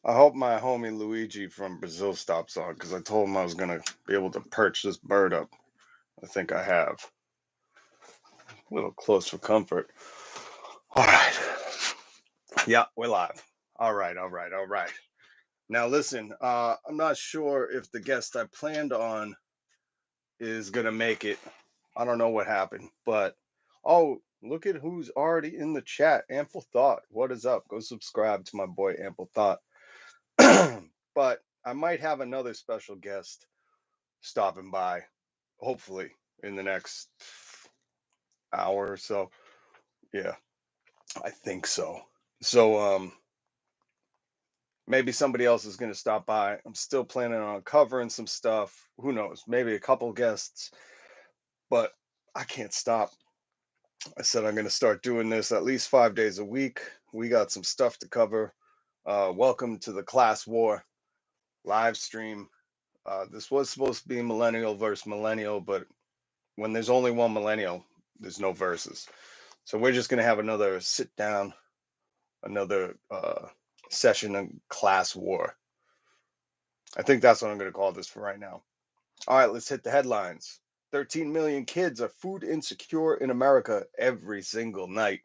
I hope my homie Luigi from Brazil stops on because I told him I was gonna be able to perch this bird up. I think I have. A little close for comfort. All right. Yeah, we're live. All right. Now listen, I'm not sure if the guest I planned on is gonna make it. I don't know what happened, but oh, look at who's already in the chat. Ample Thought. What is up? Go subscribe to my boy Ample Thought. But I might have another special guest stopping by, hopefully, in the next hour or so. Yeah, I think so. So maybe somebody else is going to stop by. I'm still planning on covering some stuff. Who knows? Maybe a couple guests, but I can't stop. I said I'm going to start doing this at least 5 days a week. We got some stuff to cover. Welcome to the class war live stream. This was supposed to be millennial versus millennial, but when there's only one millennial, there's no verses. So we're just going to have another sit down, another session of class war. I think that's what I'm going to call this for right now. All right, let's hit the headlines. 13 million kids are food insecure in America every single night.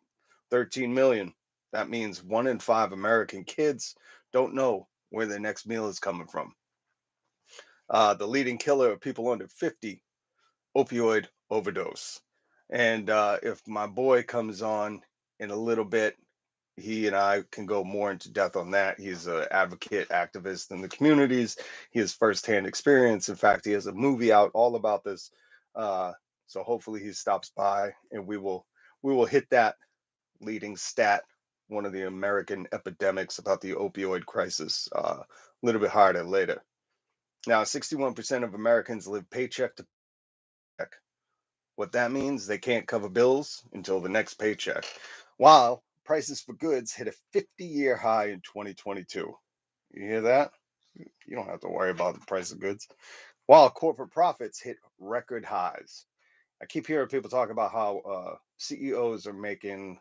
13 million. That means 1 in 5 American kids don't know where their next meal is coming from. The leading killer of people under 50, opioid overdose. And if my boy comes on in a little bit, he and I can go more into depth on that. He's an advocate, activist in the communities. He has firsthand experience. In fact, he has a movie out all about this. Uh, so hopefully he stops by and we will hit that leading stat, one of the American epidemics about the opioid crisis, a little bit harder later. Now, 61% of Americans live paycheck to paycheck. What that means, they can't cover bills until the next paycheck, while prices for goods hit a 50-year high in 2022. You hear that? You don't have to worry about the price of goods. While corporate profits hit record highs. I keep hearing people talk about how CEOs are making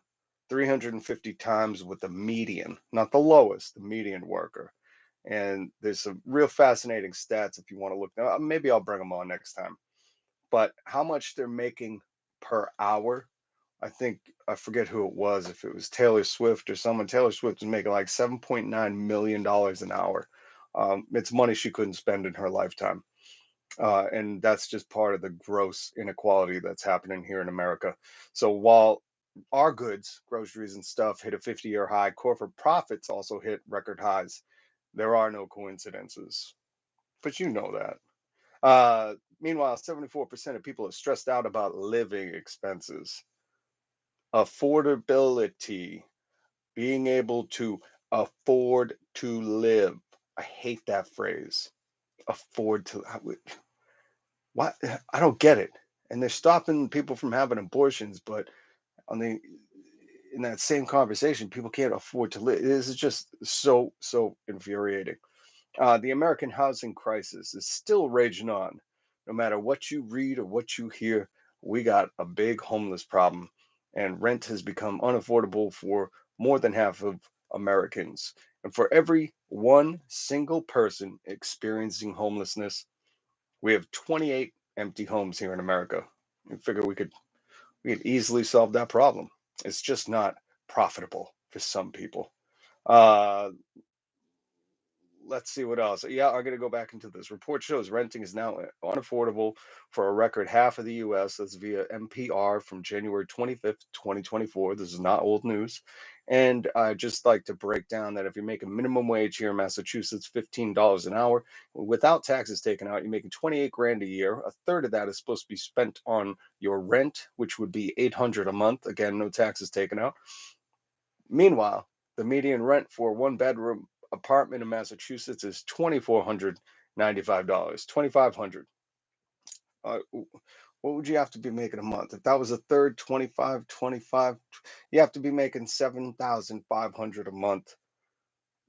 350 times with the median, not the lowest, the median worker. And there's some real fascinating stats if you want to look. Maybe I'll bring them on next time. But how much they're making per hour, I think I forget who it was, if it was Taylor Swift or someone. Taylor Swift was making like $7.9 million an hour. It's money she couldn't spend in her lifetime. And that's just part of the gross inequality that's happening here in America. So while our goods, groceries and stuff, hit a 50-year high, corporate profits also hit record highs. There are no coincidences, but you know that. Meanwhile, 74% of people are stressed out about living expenses. Affordability, being able to afford to live. I hate that phrase. Afford to. What? I don't get it. And they're stopping people from having abortions, but on the in that same conversation, people can't afford to live. This is just so infuriating. The American housing crisis is still raging on. No matter what you read or what you hear, we got a big homeless problem, and rent has become unaffordable for more than half of Americans. And for every one single person experiencing homelessness, we have 28 empty homes here in America. I figure we could easily solve that problem. It's just not profitable for some people. Uh, let's see what else. Yeah, I'm going to go back into this. Report shows renting is now unaffordable for a record half of the U.S. That's via NPR from January 25th, 2024. This is not old news. And I just like to break down that if you make a minimum wage here in Massachusetts, $15 an hour, without taxes taken out, you're making 28 grand a year. A third of that is supposed to be spent on your rent, which would be 800 a month. Again, no taxes taken out. Meanwhile, the median rent for a one-bedroom apartment in Massachusetts is $2,495, 2,500. What would you have to be making a month? If that was a third, 25, 25, you have to be making 7,500 a month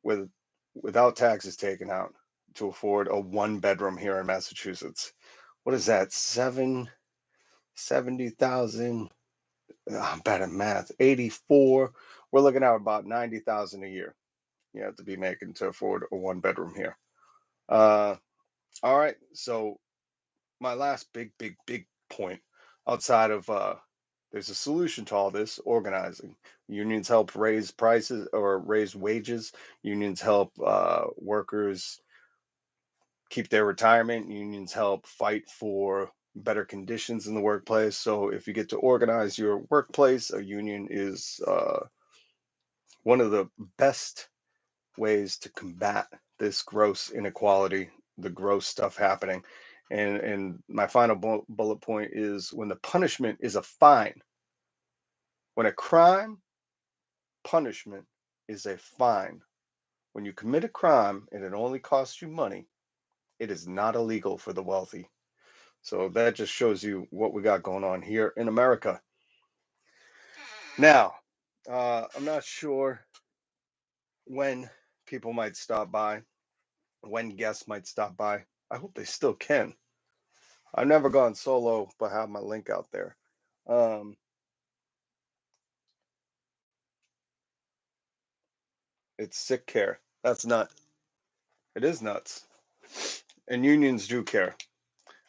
with without taxes taken out to afford a one bedroom here in Massachusetts. What is that? 70,000. I'm bad at math. 84. We're looking at about 90,000 a year. you have to be making to afford a one bedroom here. Uh, all right. So my last big point outside of there's a solution to all this: organizing. Unions help raise prices or raise wages. Unions help workers keep their retirement. Unions help fight for better conditions in the workplace. So if you get to organize your workplace, a union is one of the best ways to combat this gross inequality, the gross stuff happening. And my final bullet point is when the punishment is a fine. When a crime punishment is a fine. When you commit a crime and it only costs you money, it is not illegal for the wealthy. So that just shows you what we got going on here in America. Now, I'm not sure when people might stop by, when guests might stop by. I hope they still can. I've never gone solo, but have my link out there. Um, it's sick care. That's nut. It is nuts. And unions do care.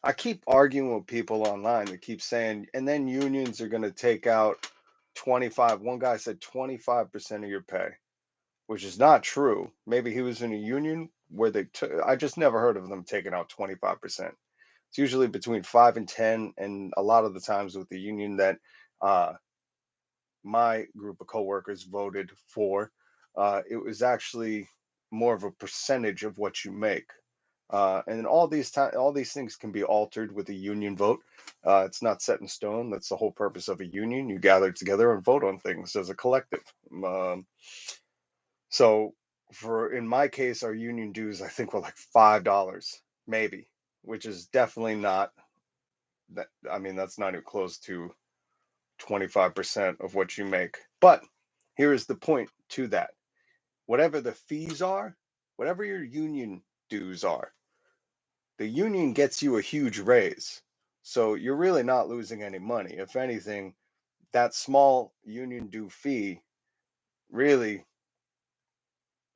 I keep arguing with people online that keep saying, and then unions are going to take out 25. One guy said 25% of your pay, which is not true. Maybe he was in a union where they took, I just never heard of them taking out 25%. It's usually between 5 and 10. And a lot of the times with the union that uh, my group of coworkers voted for, it was actually more of a percentage of what you make. And all these things can be altered with a union vote. It's not set in stone. That's the whole purpose of a union. You gather together and vote on things as a collective. Um, so, for in my case, our union dues I think were like $5, maybe, which is definitely not that. I mean, that's not even close to 25% of what you make. But here is the point to that: whatever the fees are, whatever your union dues are, the union gets you a huge raise. So you're really not losing any money. If anything, that small union due fee really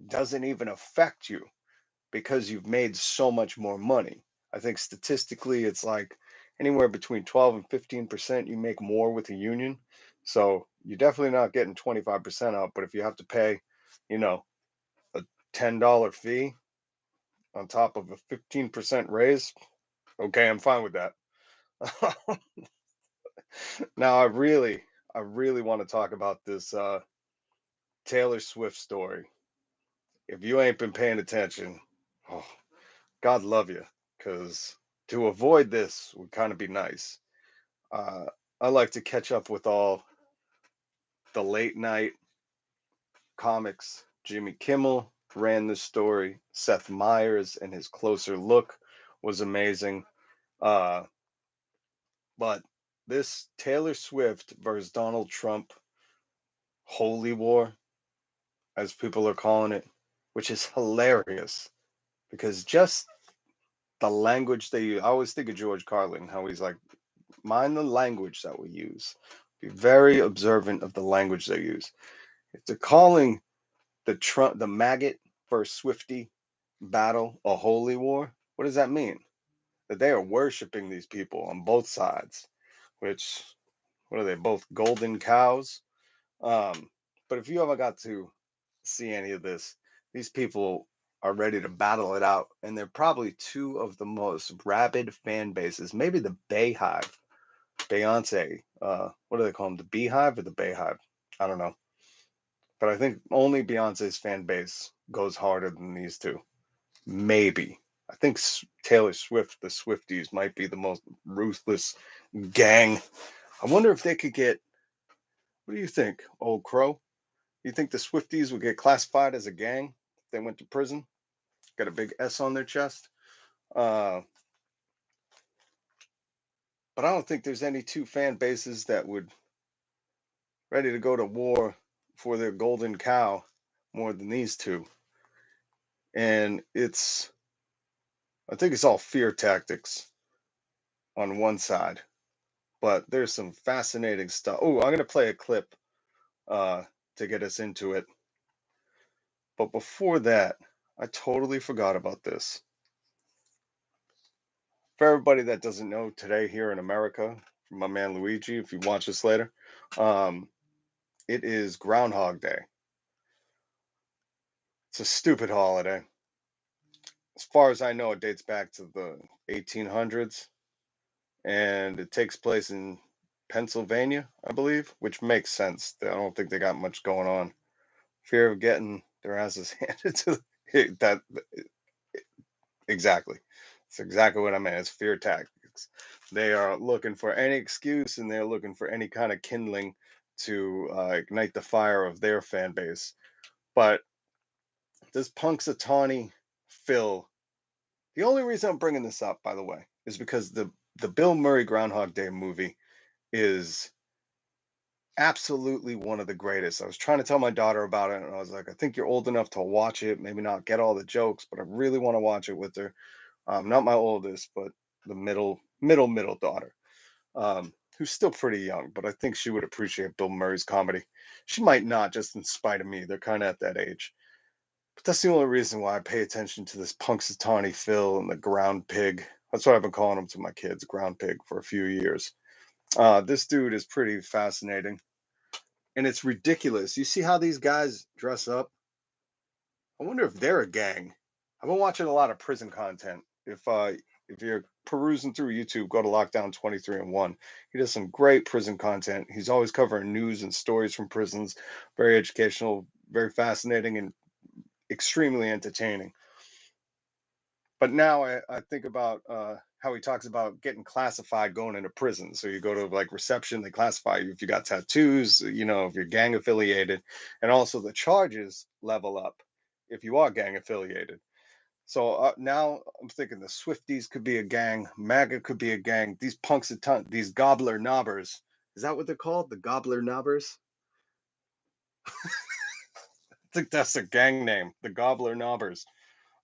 doesn't even affect you because you've made so much more money. I think statistically it's like anywhere between 12 and 15% you make more with a union. So you're definitely not getting 25% out, but if you have to pay, you know, a $10 fee on top of a 15% raise, okay, I'm fine with that. Now I really want to talk about this Taylor Swift story. If you ain't been paying attention, oh, God love you, because to avoid this would kind of be nice. Uh, I like to catch up with all the late night comics. Jimmy Kimmel ran this story. Seth Meyers and his closer look was amazing. Uh, but this Taylor Swift versus Donald Trump holy war, as people are calling it, which is hilarious because just the language they use. I always think of George Carlin, how he's like, mind the language that we use. Be very observant of the language they use. If they're calling the maggot versus Swifty battle a holy war, what does that mean? That they are worshiping these people on both sides, which, what are they, both golden cows? Um, but if you ever got to see any of this, these people are ready to battle it out, and they're probably two of the most rabid fan bases. Maybe the Bayhive, Beyonce. What do they call them? The Beehive or the Bayhive? I don't know, but I think only Beyonce's fan base goes harder than these two. Maybe. I think Taylor Swift, the Swifties, might be the most ruthless gang. I wonder if they could get. What do you think, old crow? You think the Swifties would get classified as a gang if they went to prison? Got a big S on their chest. Uh, but I don't think there's any two fan bases that would ready to go to war for their golden cow more than these two. And I think it's all fear tactics on one side, but there's some fascinating stuff. Oh, I'm gonna play a clip uh, to get us into it. But before that, I totally forgot about this. For everybody that doesn't know, today here in America, from my man Luigi, if you watch this later, um, it is Groundhog Day. It's a stupid holiday. As far as I know, it dates back to the 1800s, and it takes place in Pennsylvania, I believe, which makes sense. I don't think they got much going on. Fear of getting their asses handed to that. Exactly. It's exactly what I meant. It's fear tactics. They are looking for any excuse, and they're looking for any kind of kindling to ignite the fire of their fan base. But this Punxsutawney Phil, the only reason I'm bringing this up, by the way, is because the Bill Murray Groundhog Day movie is absolutely one of the greatest. I was trying to tell my daughter about it, and I was like, I think you're old enough to watch it. Maybe not get all the jokes, but I really want to watch it with her. Not my oldest, but the middle daughter, who's still pretty young, but I think she would appreciate Bill Murray's comedy. She might not, just in spite of me. They're kind of at that age. But that's the only reason why I pay attention to this Punxsutawney Phil and the ground pig. That's what I've been calling him to my kids, ground pig, for a few years. This dude is pretty fascinating, and it's ridiculous. You see how these guys dress up? I wonder if they're a gang. I've been watching a lot of prison content. If you're perusing through YouTube, go to Lockdown 23 and 1. He does some great prison content. He's always covering news and stories from prisons. Very educational, very fascinating, and extremely entertaining. But now I think about how he talks about getting classified going into prison. So you go to like reception, they classify you if you got tattoos, if you're gang affiliated, and also the charges level up if you are gang affiliated. So now I'm thinking the Swifties could be a gang, Maga could be a gang. These punks, these gobbler knobbers. Is that what they're called? The gobbler knobbers? I think that's a gang name, the gobbler knobbers.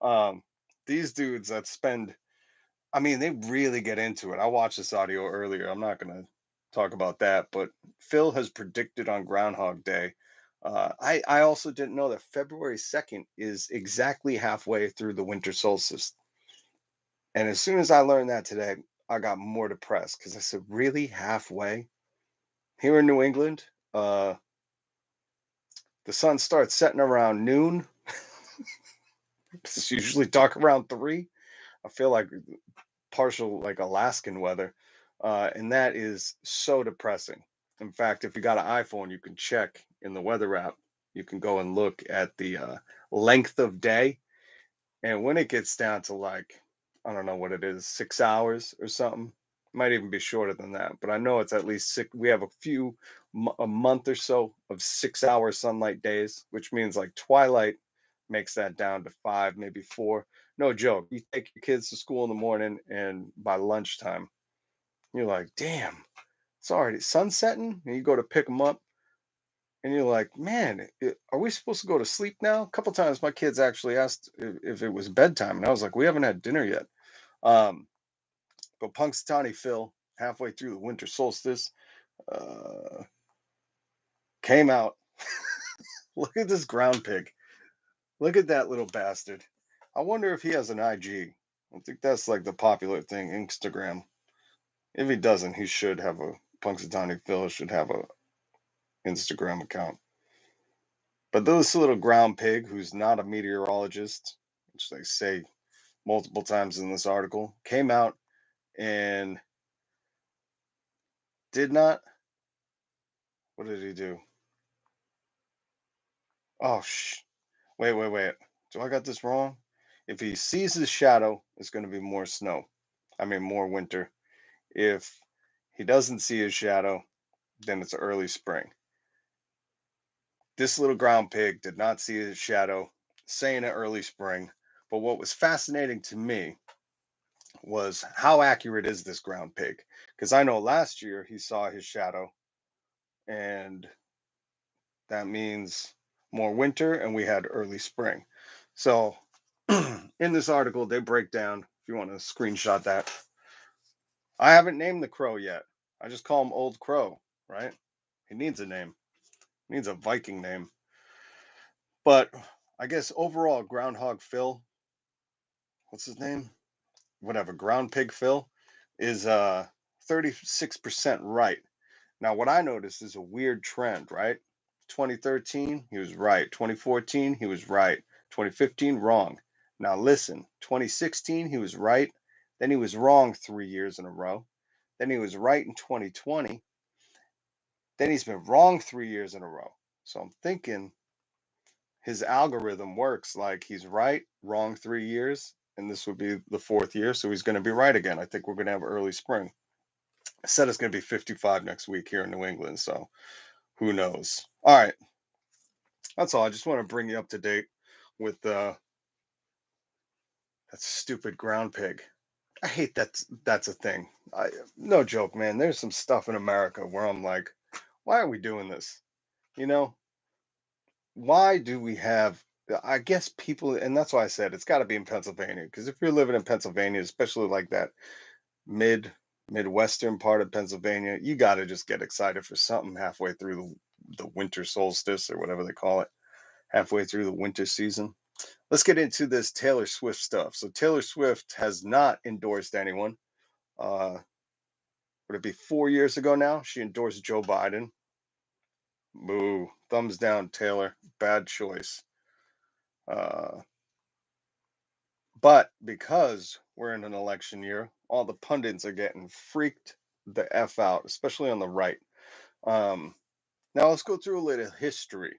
Um, these dudes that spend, I mean, they really get into it. I watched this audio earlier. I'm not going to talk about that, but Phil has predicted on Groundhog Day. I also didn't know that February 2nd is exactly halfway through the winter solstice. And as soon as I learned that today, I got more depressed because I said, really, halfway? Here in New England, the sun starts setting around noon. It's usually dark around 3. I feel like partial, like Alaskan weather. And that is so depressing. In fact, if you got an iPhone, you can check in the weather app. You can go and look at the length of day. And when it gets down to like, I don't know what it is, 6 hours or something, might even be shorter than that. But I know it's at least six. We have a month or so of 6 hour sunlight days, which means like twilight makes that down to 5, maybe 4. No joke. You take your kids to school in the morning, and by lunchtime, you're like, damn, it's already sunsetting. And you go to pick them up, and you're like, man, are we supposed to go to sleep now? A couple times my kids actually asked if it was bedtime, and I was like, we haven't had dinner yet. Um, but Punxsutawney Phil, halfway through the winter solstice, uh, came out. Look at this ground pig. Look at that little bastard. I wonder if he has an IG. I think that's like the popular thing, Instagram. If he doesn't, he should have a Punxsutawney Phil should have a Instagram account. But this little ground pig, who's not a meteorologist, which they say multiple times in this article, came out and did not. What did he do? Oh, wait. Do I got this wrong? If he sees his shadow, it's going to be more snow. I mean, more winter. If he doesn't see his shadow, then it's early spring. This little ground pig did not see his shadow, saying it early spring. But what was fascinating to me was how accurate is this ground pig? Because I know last year he saw his shadow, and that means more winter, and we had early spring. So in this article, they break down, if you want to screenshot that. I haven't named the crow yet. I just call him Old Crow, right? He needs a name, he needs a Viking name. But I guess overall, Groundhog Phil, what's his name? Whatever, Ground Pig Phil is 36% right. Now, what I noticed is a weird trend, right? 2013, he was right. 2014, he was right. 2015, wrong. Now, listen, 2016, he was right. Then he was wrong 3 years in a row. Then he was right in 2020. Then he's been wrong 3 years in a row. So I'm thinking his algorithm works like he's right, wrong 3 years, and this would be the fourth year. So he's going to be right again. I think we're going to have early spring. I said it's going to be 55 next week here in New England. So who knows? All right. That's all. I just want to bring you up to date with that stupid ground pig. I hate that's a thing. No joke, man. There's some stuff in America where I'm like, why are we doing this? You know, why do we have I guess people, and that's why I said it's got to be in Pennsylvania, because if you're living in Pennsylvania, especially like that mid midwestern part of Pennsylvania, you got to just get excited for something halfway through the winter solstice or whatever they call it, halfway through the winter season. Let's get into this Taylor Swift stuff. So Taylor Swift has not endorsed anyone. Would it be 4 years ago now? She endorsed Joe Biden. Boo. Thumbs down, Taylor. Bad choice. Uh, but because we're in an election year, all the pundits are getting freaked the F out, especially on the right. Um, Now let's go through a little history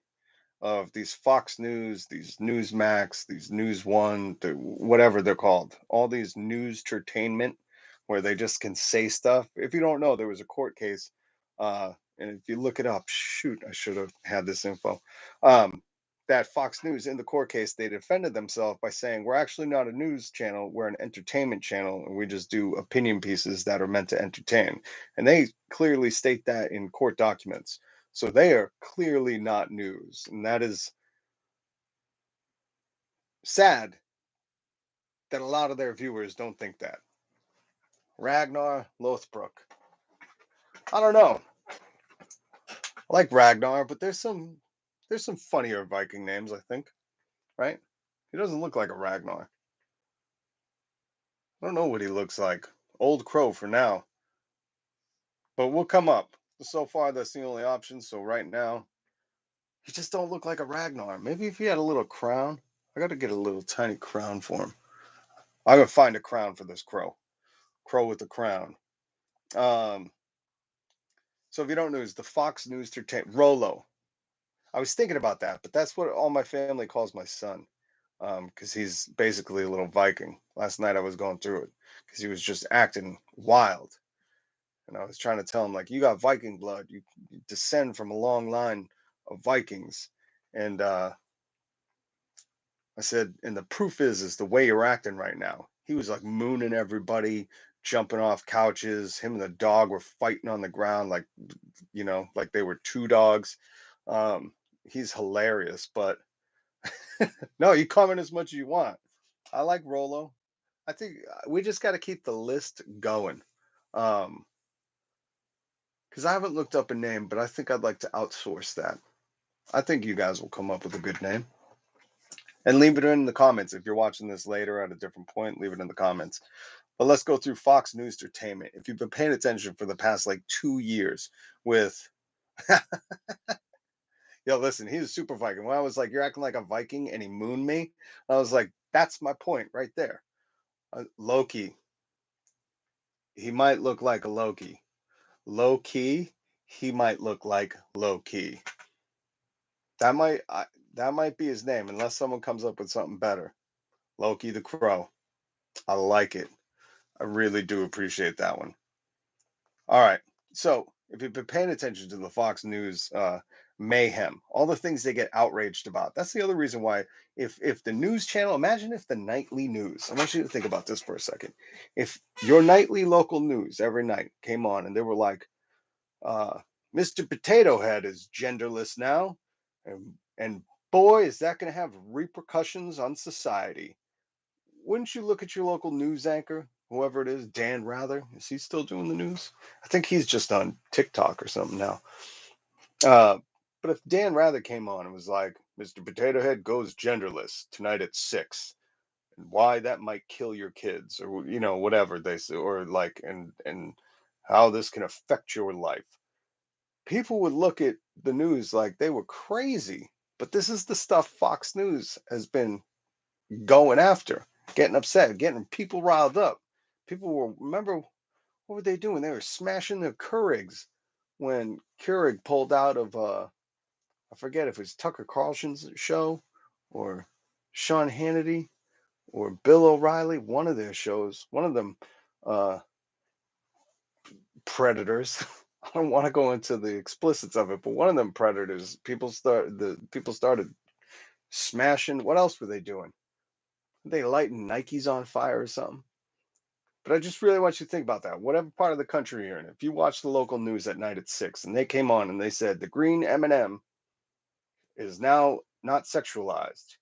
of these Fox News, these Newsmax, these News One, whatever they're called, all these news entertainment where they just can say stuff. If you don't know, there was a court case, and if you look it up, shoot, I should have had this info. Um, that Fox News in the court case, they defended themselves by saying we're actually not a news channel, we're an entertainment channel, and we just do opinion pieces that are meant to entertain. And they clearly state that in court documents. So they are clearly not news, and that is sad that a lot of their viewers don't think that. Ragnar Lothbrok. I don't know. I like Ragnar, but there's some funnier Viking names, I think, right? He doesn't look like a Ragnar. I don't know what he looks like. Old Crow for now, but we'll come up. So far, that's the only option. So right now, he just don't look like a Ragnar. Maybe if he had a little crown. I got to get a little tiny crown for him. I'm gonna find a crown for this crow. Crow with the crown. Um, so if you don't know, it's the Fox News Entertainment Rolo. I was thinking about that, but that's what all my family calls my son, because he's basically a little Viking. Last night I was going through it because he was just acting wild, and I was trying to tell him like, you got Viking blood, you descend from a long line of Vikings, and I said, and the proof is the way you're acting right now. He was like mooning everybody, jumping off couches. Him and the dog were fighting on the ground, like like they were two dogs. He's hilarious, but no, you comment as much as you want. I like Rolo. I think we just got to keep the list going. Because I haven't looked up a name, but I think I'd like to outsource that. I think you guys will come up with a good name. And leave it in the comments. If you're watching this later at a different point, leave it in the comments. But let's go through Fox News Entertainment. If you've been paying attention for the past like 2 years with, yo, listen, he was super Viking. When I was like, you're acting like a Viking and he mooned me, I was like, that's my point right there. Loki, he might look like a Loki. Low key, he might look like low key. That might that might be his name, unless someone comes up with something better. Loki the Crow. I like it. I really do appreciate that one. All right. So if you've been paying attention to the Fox News mayhem, all the things they get outraged about, that's the other reason why. If the news channel, imagine if the nightly news. I want you to think about this for a second. If your nightly local news every night came on and they were like, uh, "Mr. Potato Head is genderless now," and boy, is that going to have repercussions on society. Wouldn't you look at your local news anchor, whoever it is, Dan Rather? Is he still doing the news? I think he's just on TikTok or something now. Uh, but if Dan Rather came on and was like, Mr. Potato Head goes genderless tonight at 6. And why that might kill your kids, or whatever they say, or like, and how this can affect your life. People would look at the news like they were crazy. But this is the stuff Fox News has been going after, getting upset, getting people riled up. People were, remember, what were they doing? They were smashing their Keurigs when Keurig pulled out of, I forget if it was Tucker Carlson's show or Sean Hannity or Bill O'Reilly, one of their shows, one of them, uh, predators. I don't want to go into the explicits of it, but one of them predators, people started smashing. What else were they doing? They lighting Nikes on fire or something. But I just really want you to think about that. Whatever part of the country you're in, if you watch the local news at night at 6, and they came on and they said the green M&M is now not sexualized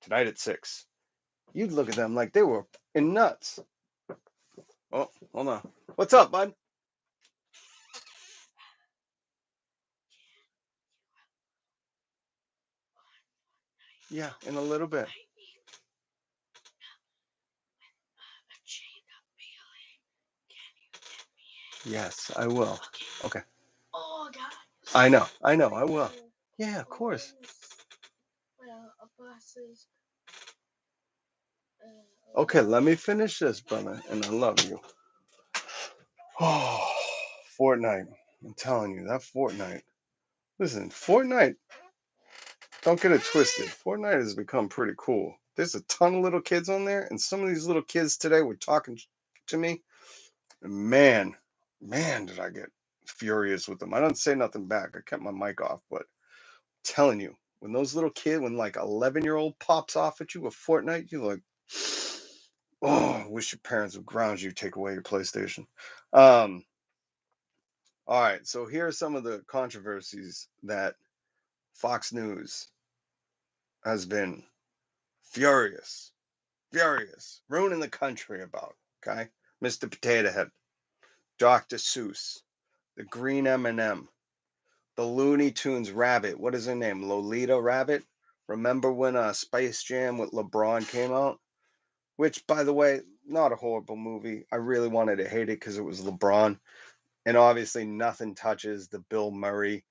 tonight at 6, you'd look at them like they were in nuts. Oh, hold on. What's up, bud? Yeah, in a little bit. Yes, I will. Okay. Oh, God. I know, I will. Yeah, of course. Okay, let me finish this, brother, and I love you. Oh, Fortnite. I'm telling you, that Fortnite. Listen, Fortnite, don't get it twisted. Fortnite has become pretty cool. There's a ton of little kids on there, and some of these little kids today were talking to me. And man, did I get furious with them. I don't say nothing back. I kept my mic off, but I'm telling you, when those little kids, when like 11-year-old pops off at you with Fortnite, you're like, oh, I wish your parents would ground you, take away your PlayStation. Um, all right, so here are some of the controversies that Fox News has been furious, ruining the country about. Okay, Mr. Potato Head, Dr. Seuss, the Green M&M, the Looney Tunes Rabbit. What is her name? Lolita Rabbit. Remember when Space Jam with LeBron came out? Which, by the way, not a horrible movie. I really wanted to hate it because it was LeBron, and obviously nothing touches the Bill Murray,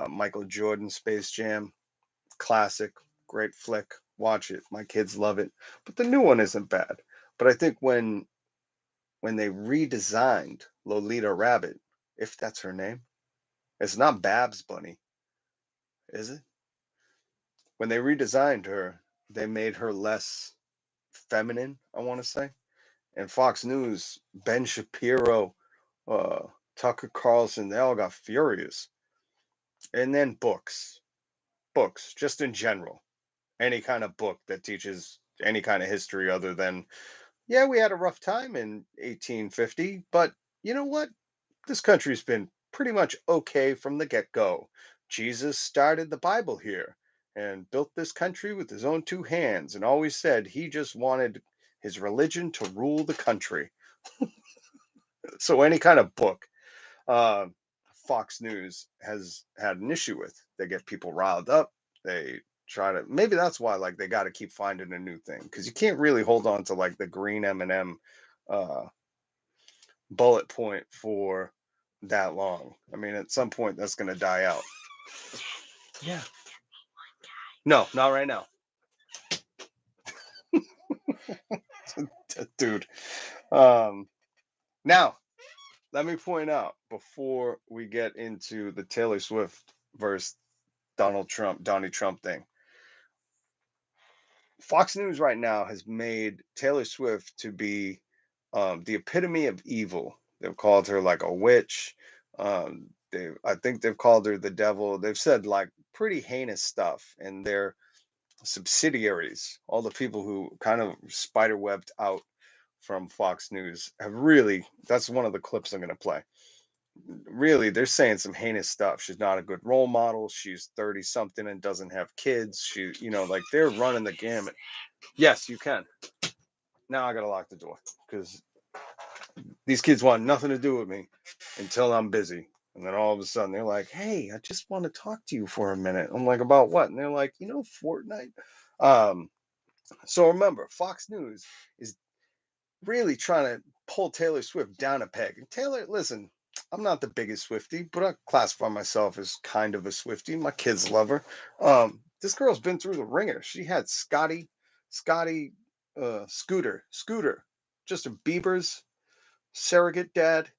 Michael Jordan Space Jam. Classic, great flick. Watch it. My kids love it. But the new one isn't bad. But I think when they redesigned Lolita Rabbit, if that's her name, it's not Babs Bunny, is it? When they redesigned her, they made her less feminine, I want to say. And Fox News, Ben Shapiro, uh, Tucker Carlson, they all got furious. And then books, just in general. Any kind of book that teaches any kind of history other than, yeah, we had a rough time in 1850, but you know what? This country's been pretty much okay from the get go. Jesus started the Bible here and built this country with his own two hands and always said he just wanted his religion to rule the country. So, any kind of book, uh, Fox News has had an issue with. They get people riled up. They try to, maybe that's why, like, they got to keep finding a new thing because you can't really hold on to like the green M&M uh, bullet point for that long. I mean, at some point that's going to die out. Yeah. No, not right now. Dude. Now, let me point out before we get into the Taylor Swift versus Donald Trump thing. Fox News right now has made Taylor Swift to be the epitome of evil. They've called her like a witch. I think they've called her the devil. They've said like pretty heinous stuff, and their subsidiaries, all the people who kind of spiderwebbed out from Fox News, have really. That's one of the clips I'm going to play. Really, they're saying some heinous stuff. She's not a good role model. She's 30 something and doesn't have kids. Like they're running the gamut. Yes, you can. Now I gotta lock the door because these kids want nothing to do with me until I'm busy. And then all of a sudden they're like, "Hey, I just want to talk to you for a minute." I'm like, "About what?" And they're like, Fortnite." Um, so remember, Fox News is really trying to pull Taylor Swift down a peg. And Taylor, listen, I'm not the biggest Swifty, but I classify myself as kind of a Swifty. My kids love her. This girl's been through the ringer. She had Scotty, Scooter, Justin Bieber's surrogate dad.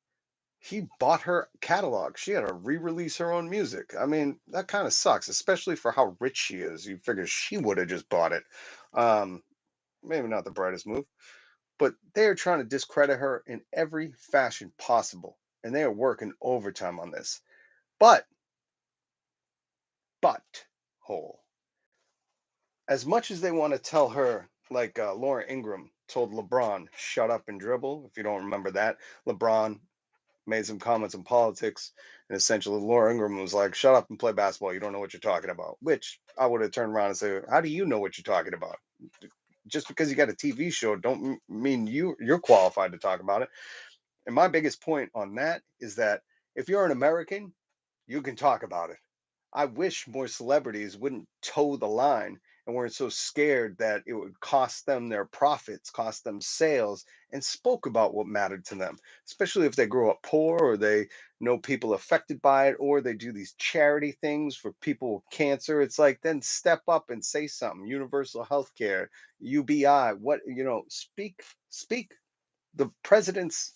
He bought her catalog. She had to re-release her own music. I mean, that kind of sucks, especially for how rich she is. You figure she would have just bought it. Um, Maybe not the brightest move, but they are trying to discredit her in every fashion possible, and they are working overtime on this. But, but, hole. As much as they want to tell her, like Laura Ingraham told LeBron, shut up and dribble. If you don't remember that, LeBron made some comments on politics, and essentially Laura Ingraham was like, "Shut up and play basketball. You don't know what you're talking about." Which I would have turned around and said, "How do you know what you're talking about? Just because you got a TV show, don't mean you're qualified to talk about it." And my biggest point on that is that if you're an American, you can talk about it. I wish more celebrities wouldn't toe the line and weren't so scared that it would cost them their profits, cost them sales, and spoke about what mattered to them, especially if they grew up poor or they know people affected by it or they do these charity things for people with cancer. It's like, then step up and say something. Universal health care, UBI, what, speak. The president's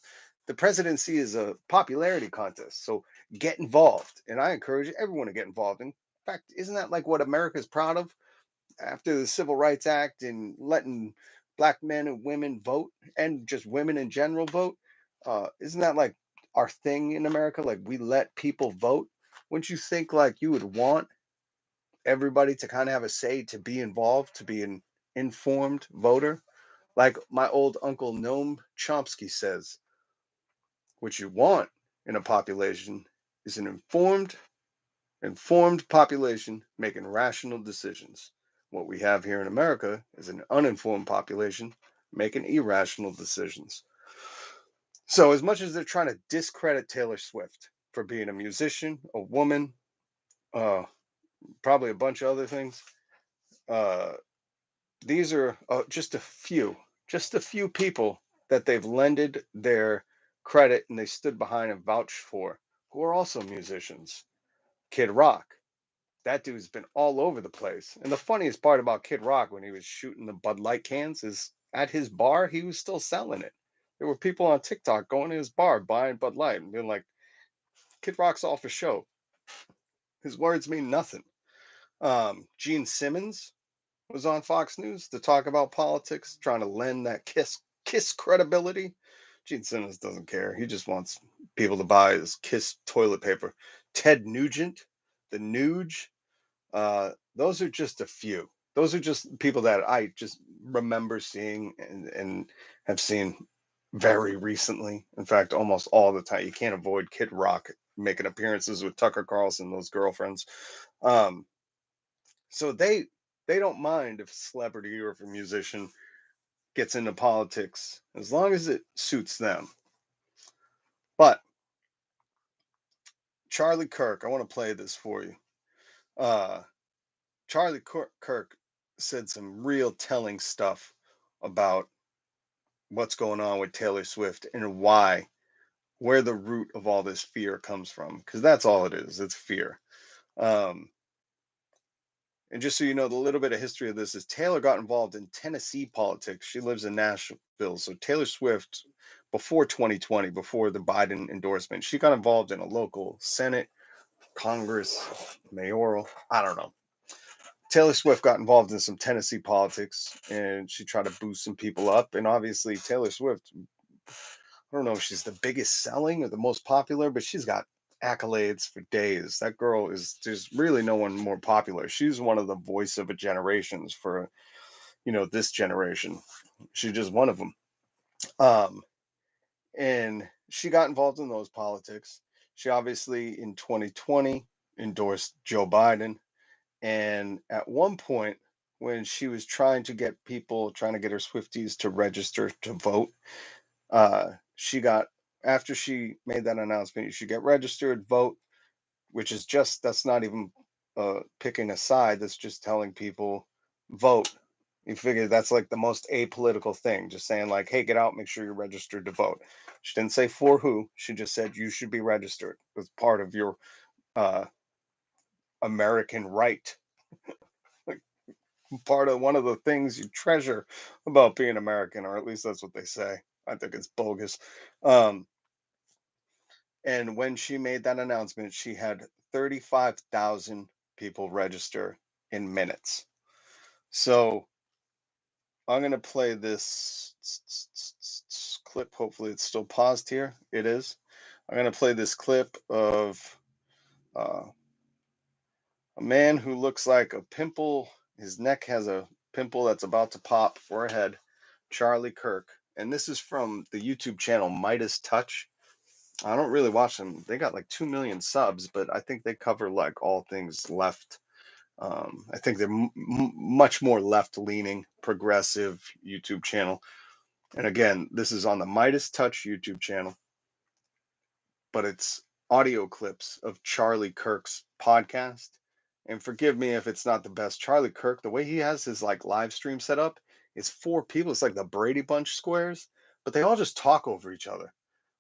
the presidency is a popularity contest, so get involved, and I encourage everyone to get involved. In fact, isn't that like what America's proud of after the Civil Rights Act and letting black men and women vote, and just women in general vote? Isn't that like our thing in America? Like, we let people vote. Wouldn't you think like you would want everybody to kind of have a say, to be involved, to be an informed voter? Like my old uncle Noam Chomsky says, what you want in a population is an informed population making rational decisions. What we have here in America is an uninformed population making irrational decisions. So, as much as they're trying to discredit Taylor Swift for being a musician, a woman, uh, probably a bunch of other things, uh, these are just a few people that they've lended their credit and they stood behind and vouched for, who are also musicians. Kid Rock, that dude's been all over the place. And the funniest part about Kid Rock when he was shooting the Bud Light cans is at his bar, he was still selling it. There were people on TikTok going to his bar buying Bud Light and being like, Kid Rock's all for show. His words mean nothing. Gene Simmons was on Fox News to talk about politics, trying to lend that kiss credibility. Gene Simmons doesn't care. He just wants people to buy his Kiss toilet paper. Ted Nugent, the Nuge, those are just a few. Those are just people that I just remember seeing and have seen very recently. In fact, almost all the time. You can't avoid Kid Rock making appearances with Tucker Carlson, those girlfriends. Um, so they don't mind if a celebrity or if a musician gets into politics as long as it suits them. But Charlie Kirk, I want to play this for you. Uh, Kirk said some real telling stuff about what's going on with Taylor Swift and where the root of all this fear comes from. Because that's all it is. It's fear. Um, and just so you know, the little bit of history of this is Taylor got involved in Tennessee politics. She lives in Nashville. So Taylor Swift, before 2020, before the Biden endorsement, she got involved in a local Senate, Congress, mayoral. I don't know. Taylor Swift got involved in some Tennessee politics and she tried to boost some people up. And obviously, Taylor Swift, I don't know if she's the biggest selling or the most popular, but she's got accolades for days. That girl is, there's really no one more popular. She's one of the voice of a generations for, this generation. She's just one of them. Um, and she got involved in those politics. She obviously in 2020 endorsed Joe Biden. And at one point, when she was trying to get her Swifties to register to vote, she got after she made that announcement, you should get registered, vote, which is just, that's not even picking a side. That's just telling people vote. You figure that's like the most apolitical thing, just saying like, hey, get out, make sure you're registered to vote. She didn't say for who. She just said you should be registered as part of your uh, American right. Like part of one of the things you treasure about being American, or at least that's what they say. I think it's bogus. Um, and when she made that announcement, she had 35,000 people register in minutes. So I'm going to play this clip. Hopefully, it's still paused here. It is. I'm going to play this clip of uh, a man who looks like a pimple. His neck has a pimple that's about to pop, forehead. Charlie Kirk. And this is from the YouTube channel Midas Touch. I don't really watch them. They got like 2 million subs, but I think they cover like all things left. I think they're much more left leaning, progressive YouTube channel. And again, this is on the Midas Touch YouTube channel, but it's audio clips of Charlie Kirk's podcast. And forgive me if it's not the best. Charlie Kirk, the way he has his like live stream set up, is 4 people. It's like the Brady Bunch squares, but they all just talk over each other.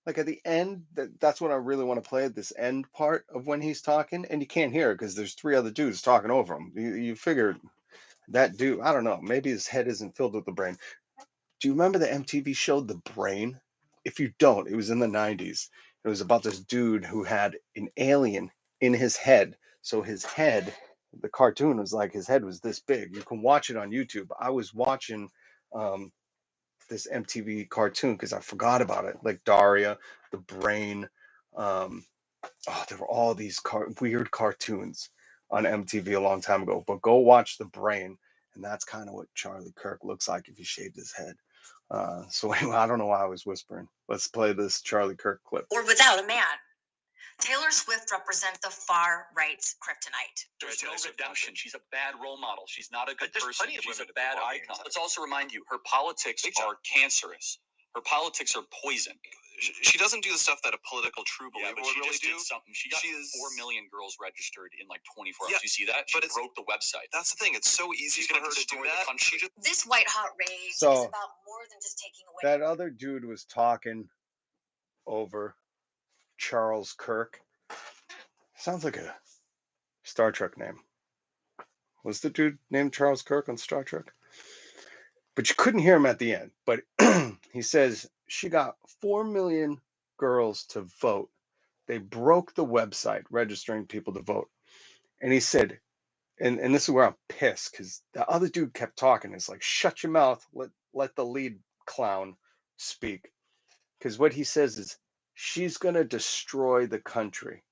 Like at the end, that's what I really want to play at this end part of when he's talking, and you can't hear it because there's 3 other dudes talking over him. You figure that dude, I don't know, maybe his head isn't filled with the brain. Do you remember the MTV show The Brain? If you don't, it was in the 90s. It was about this dude who had an alien in his head. So his head, the cartoon was like his head was this big. You can watch it on YouTube. I was watching um, this MTV cartoon because I forgot about it, like Daria, The Brain. Um, there were all these weird cartoons on MTV a long time ago. But go watch The Brain, and that's kind of what Charlie Kirk looks like if he shaved his head. So anyway, I don't know why I was whispering. Let's play this Charlie Kirk clip. Or without a man. Taylor Swift represents the far right's kryptonite. There's no redemption. She's a bad role model. She's not a good person. She's a bad icon. Let's also remind you, her politics are cancerous. Her politics are poison. She doesn't do the stuff that a political true believer would really do. Something. She got 4 million girls registered in like 24 hours. You see that? She broke the website. That's the thing. It's so easy for her to do that. This white hot rage is about more than just taking away. That other dude was talking over Charles Kirk. Sounds like a Star Trek name. Was the dude named Charles Kirk on Star Trek? But you couldn't hear him at the end. But he says she got 4 million girls to vote. They broke the website registering people to vote. And he said, and this is where I'm pissed because the other dude kept talking. It's like, shut your mouth. Let the lead clown speak. Because what he says is, she's going to destroy the country.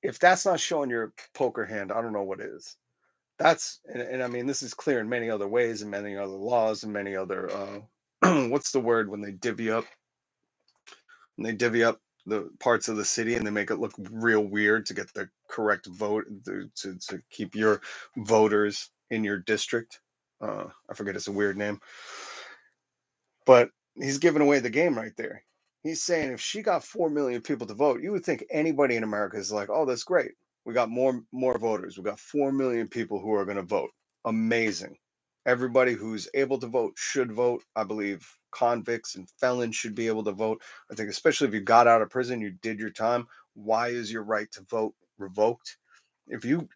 If that's not showing your poker hand, I don't know what is. That's, and I mean, this is clear in many other ways and many other laws and many other, what's the word when they divvy up? When they divvy up the parts of the city and they make it look real weird to get the correct vote, to keep your voters in your district. I forget, it's a weird name. But he's giving away the game right there. He's saying if she got 4 million people to vote, you would think anybody in America is like, oh, that's great. We got more voters. We got 4 million people who are going to vote. Amazing. Everybody who's able to vote should vote. I believe convicts and felons should be able to vote. I think especially if you got out of prison, you did your time. Why is your right to vote revoked? If you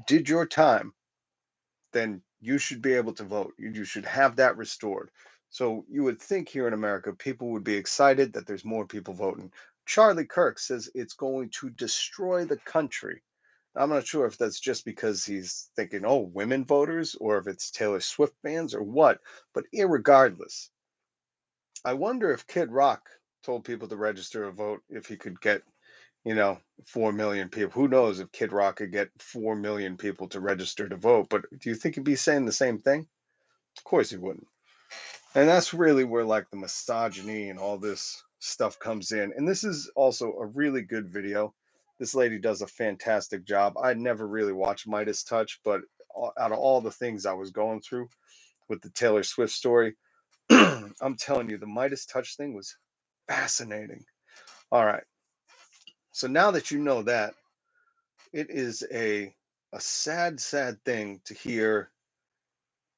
did your time, then you should be able to vote. You should have that restored. So you would think here in America, people would be excited that there's more people voting. Charlie Kirk says it's going to destroy the country. I'm not sure if that's just because he's thinking, oh, women voters, or if it's Taylor Swift fans or what. But irregardless, I wonder if Kid Rock told people to register a vote if he could get 4 million people. Who knows if Kid Rock could get 4 million people to register to vote? But do you think he'd be saying the same thing? Of course he wouldn't. And that's really where like the misogyny and all this stuff comes in. And this is also a really good video. This lady does a fantastic job. I never really watched Midas Touch, but out of all the things I was going through with the Taylor Swift story, I'm telling you, the Midas Touch thing was Fascinating. All right. So now that you know that, it is a sad, sad thing to hear,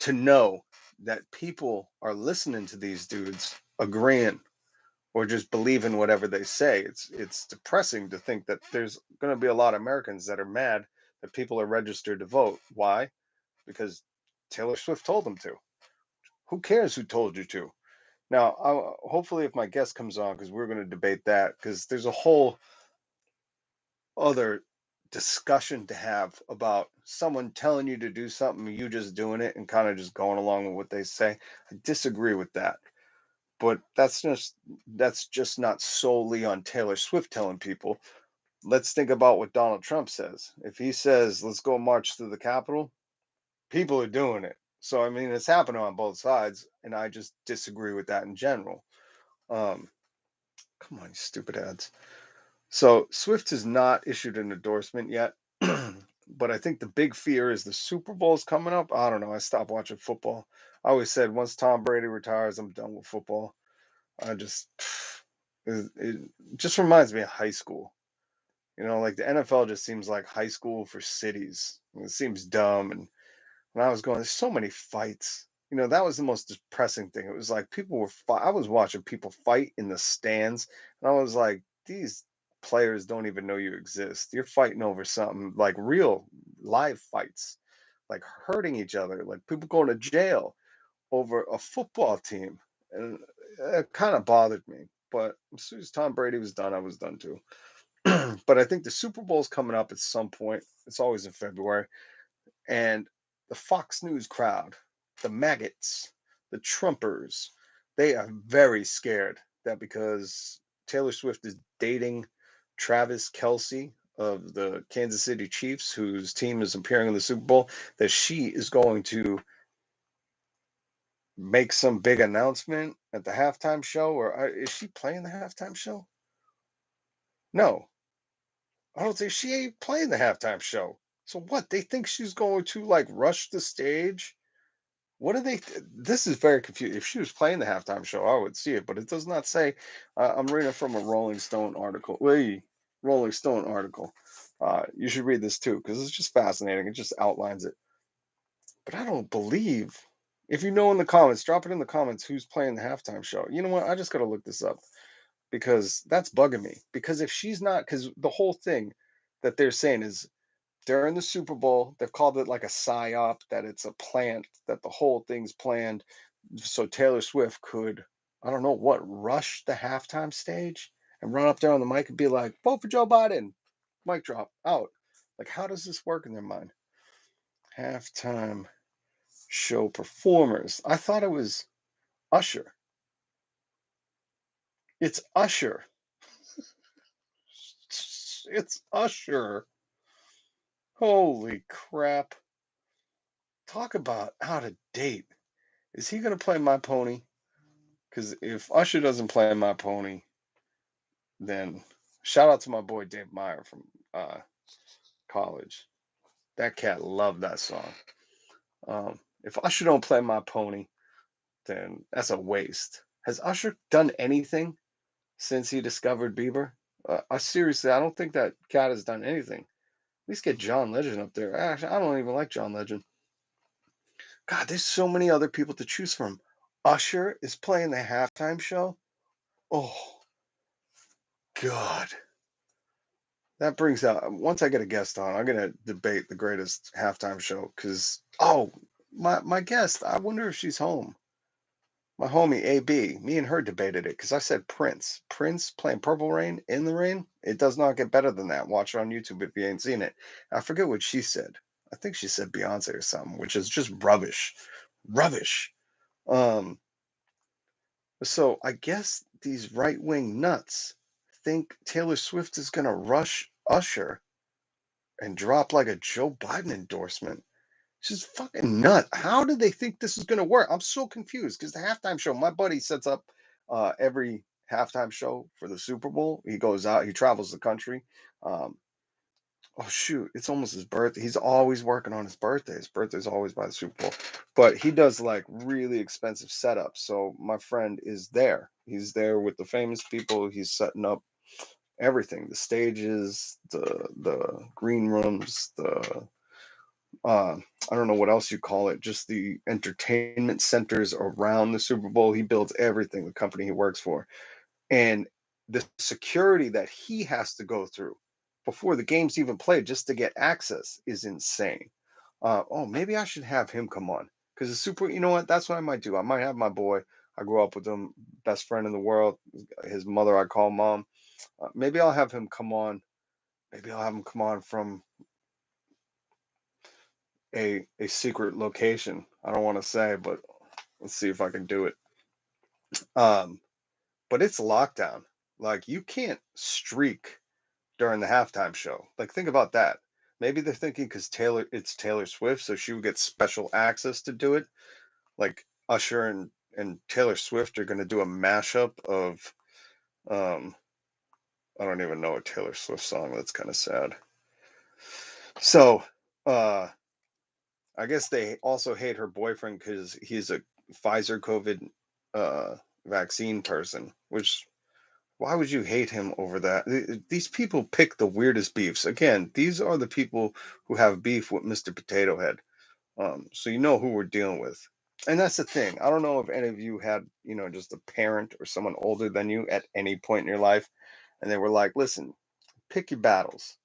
to know that people are listening to these dudes, agreeing or just believing whatever they say. It's depressing to think that there's going to be a lot of Americans that are mad that people are registered to vote. Why? Because Taylor Swift told them to. Who cares who told you to? Now, hopefully, if my guest comes on, because we're going to debate that, because there's a whole other discussion to have about someone telling you to do something, you just doing it and kind of just going along with what they say. I disagree with that. But that's just not solely on Taylor Swift telling people. Let's think about what Donald Trump says. If he says, let's go march through the Capitol, people are doing it. So I mean it's happening on both sides, and I just disagree with that in general. Um, Come on, you stupid ads. So Swift has not issued an endorsement yet. But I think the big fear is the Super Bowl is coming up. I don't know. I stopped watching football. I always said once Tom Brady retires, I'm done with football. I just it just reminds me of high school. Like the NFL just seems like high school for cities. It seems dumb. And when I was going, there's so many fights. That was the most depressing thing. It was like people were I was watching people fight in the stands, and I was like, these players don't even know you exist. You're fighting over something like real live fights, like hurting each other, like people going to jail over a football team. And it kind of bothered me. But as soon as Tom Brady was done, I was done too. But I think the Super Bowl's coming up at some point. It's always in February. And the Fox News crowd, the maggots, the Trumpers, they are very scared that because Taylor Swift is dating Travis Kelsey of the Kansas City Chiefs, whose team is appearing in the Super Bowl, that she is going to make some big announcement at the halftime show. Or is she playing the halftime show? No, I don't think she ain't playing the halftime show. So what? They think she's going to like rush the stage? What do they? This is very confusing. If she was playing the halftime show, I would see it, but it does not say. I'm reading from a Rolling Stone article. Wait, Rolling Stone article. You should read this too because it's just fascinating. It just outlines it. But I don't believe. If you know in the comments, drop it in the comments who's playing the halftime show. You know what? I just gotta look this up because that's bugging me. Because if she's not, because the whole thing that they're saying is during the Super Bowl, they've called it like a psyop, that it's a plant, that the whole thing's planned so Taylor Swift could, I don't know what, rush the halftime stage and run up there on the mic and be like, vote for Joe Biden. Mic drop, out. Like, how does this work in their mind? Halftime show performers. I thought it was Usher. It's Usher. It's Usher. Holy crap. Talk about out of date. Is he going to play My Pony? Because if Usher doesn't play My Pony, then shout out to my boy Dave Meyer from college. That cat loved that song. If Usher don't play My Pony, then that's a waste. Has Usher done anything since he discovered Bieber? Seriously, I don't think that cat has done anything. At least get John Legend up there. Actually, I don't even like John Legend. God, there's so many other people to choose from. Usher is playing the halftime show. Oh, God. That brings out, once I get a guest on, I'm gonna debate the greatest halftime show. Cause my guest, I wonder if she's home. My homie AB, me and her debated it because I said Prince. Prince playing Purple Rain in the rain. It does not get better than that. Watch it on YouTube if you ain't seen it. I forget what she said. I think she said Beyonce or something, which is just rubbish. Rubbish. Um, so I guess these right wing nuts think Taylor Swift is gonna rush Usher and drop like a Joe Biden endorsement. She's fucking nut. How do they think this is gonna work? I'm so confused because the halftime show, my buddy sets up every halftime show for the Super Bowl. He goes out, he travels the country. Um, Oh shoot, it's almost his birthday. He's always working on his birthday. His birthday's always by the Super Bowl. But he does like really expensive setups. So my friend is there. He's there with the famous people. He's setting up everything, the stages, the green rooms, the uh I don't know what else you call it, just the entertainment centers around the Super Bowl. He builds everything, the company he works for. And the security that he has to go through before the game's even played just to get access is insane. Oh, maybe I should have him come on because the super. You know what? That's what I might do. I might have my boy. I grew up with him, best friend in the world. His mother I call mom. Maybe I'll have him come on. Maybe I'll have him come on from a secret location. I don't want to say, but let's see if I can do it. Um, but it's lockdown. Like you can't streak during the halftime show. Like, think about that. Maybe they're thinking because it's Taylor Swift, so she would get special access to do it. Like Usher and Taylor Swift are going to do a mashup of um I don't even know a Taylor Swift song. That's kind of sad. So uh I guess they also hate her boyfriend because he's a Pfizer COVID uh vaccine person. Which why would you hate him over that? These people pick the weirdest beefs. Again, these are the people who have beef with Mr. Potato Head. So you know who we're dealing with. And that's the thing. I don't know if any of you had, just a parent or someone older than you at any point in your life, and they were like, "Listen, pick your battles.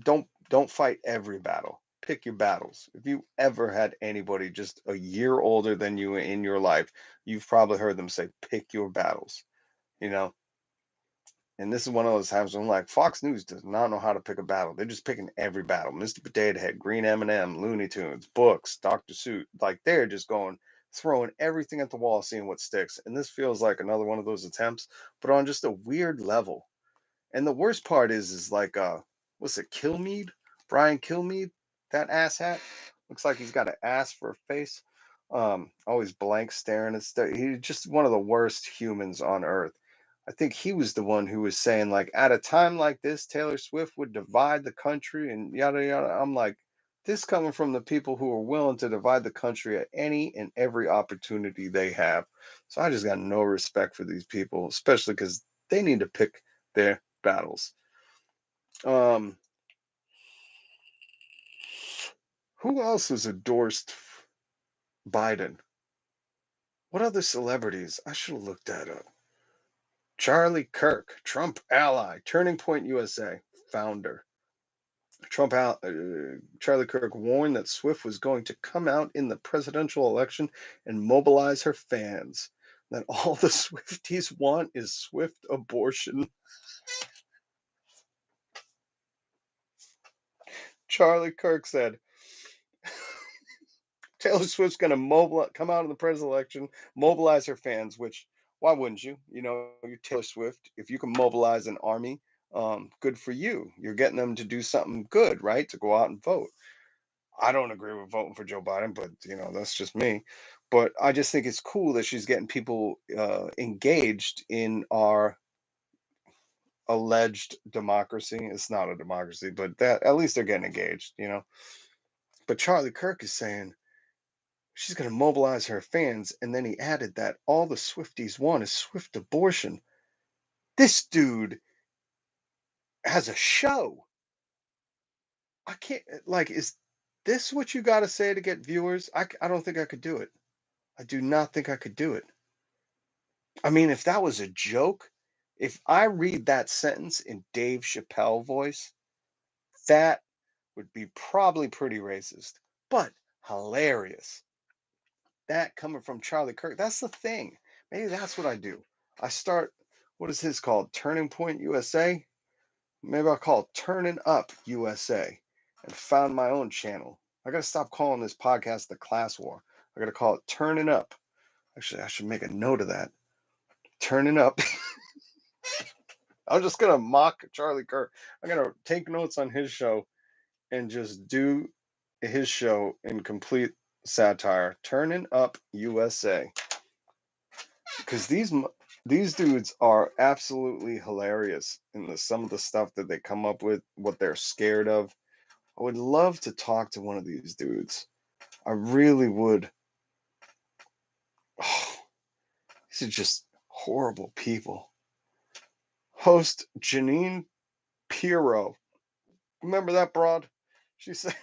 Don't fight every battle. Pick your battles." If you ever had anybody just a year older than you in your life, you've probably heard them say, "Pick your battles." You know, And this is one of those times when I'm like, Fox News does not know how to pick a battle. They're just picking every battle. Mr. Potato Head, Green M&M, Looney Tunes, books, Dr. Seuss. Like they're just going, throwing everything at the wall, seeing what sticks. And this feels like another one of those attempts, but on just a weird level. And the worst part is like, what's it, Kilmeade? Brian Kilmeade? That asshat? Looks like he's got an ass for a face. Always blank staring at stuff. He's just one of the worst humans on earth. I think he was the one who was saying, like, at a time like this, Taylor Swift would divide the country and yada yada. I'm like, this coming from the people who are willing to divide the country at any and every opportunity they have. So I just got no respect for these people, especially because they need to pick their battles. Um, who else has endorsed Biden? What other celebrities? I should have looked that up. Charlie Kirk, Trump ally, Turning Point USA founder. Charlie Kirk warned that Swift was going to come out in the presidential election and mobilize her fans. That all the Swifties want is swift abortion. Charlie Kirk said Taylor Swift's going to come out in the presidential election, mobilize her fans. Which why wouldn't you? You're Taylor Swift. If you can mobilize an army, good for you. You're getting them to do something good, right? To go out and vote. I don't agree with voting for Joe Biden, but that's just me. But I just think it's cool that she's getting people engaged in our alleged democracy. It's not a democracy, but that at least they're getting engaged. But Charlie Kirk is saying she's going to mobilize her fans, and then he added that all the Swifties want is swift abortion. This dude has a show. I can't like. Is this what you got to say to get viewers? I don't think I could do it. I do not think I could do it. I mean, if that was a joke, if I read that sentence in Dave Chappelle voice, that would be probably pretty racist, but hilarious. That coming from Charlie Kirk, that's the thing. Maybe that's what I do. I start, what is his called? Turning Point USA? Maybe I'll call it Turning Up USA and found my own channel. I got to stop calling this podcast The Class War. I got to call it Turning Up. Actually, I should make a note of that. Turning Up. I'm just gonna mock Charlie Kirk. I'm gonna take notes on his show and just do his show in complete satire. Turning Up USA, because These dudes are absolutely hilarious in some of the stuff that they come up with, what they're scared of. I would love to talk to one of these dudes. I really would. Oh, these are just horrible people. Host Janine Pirro. Remember that broad? She said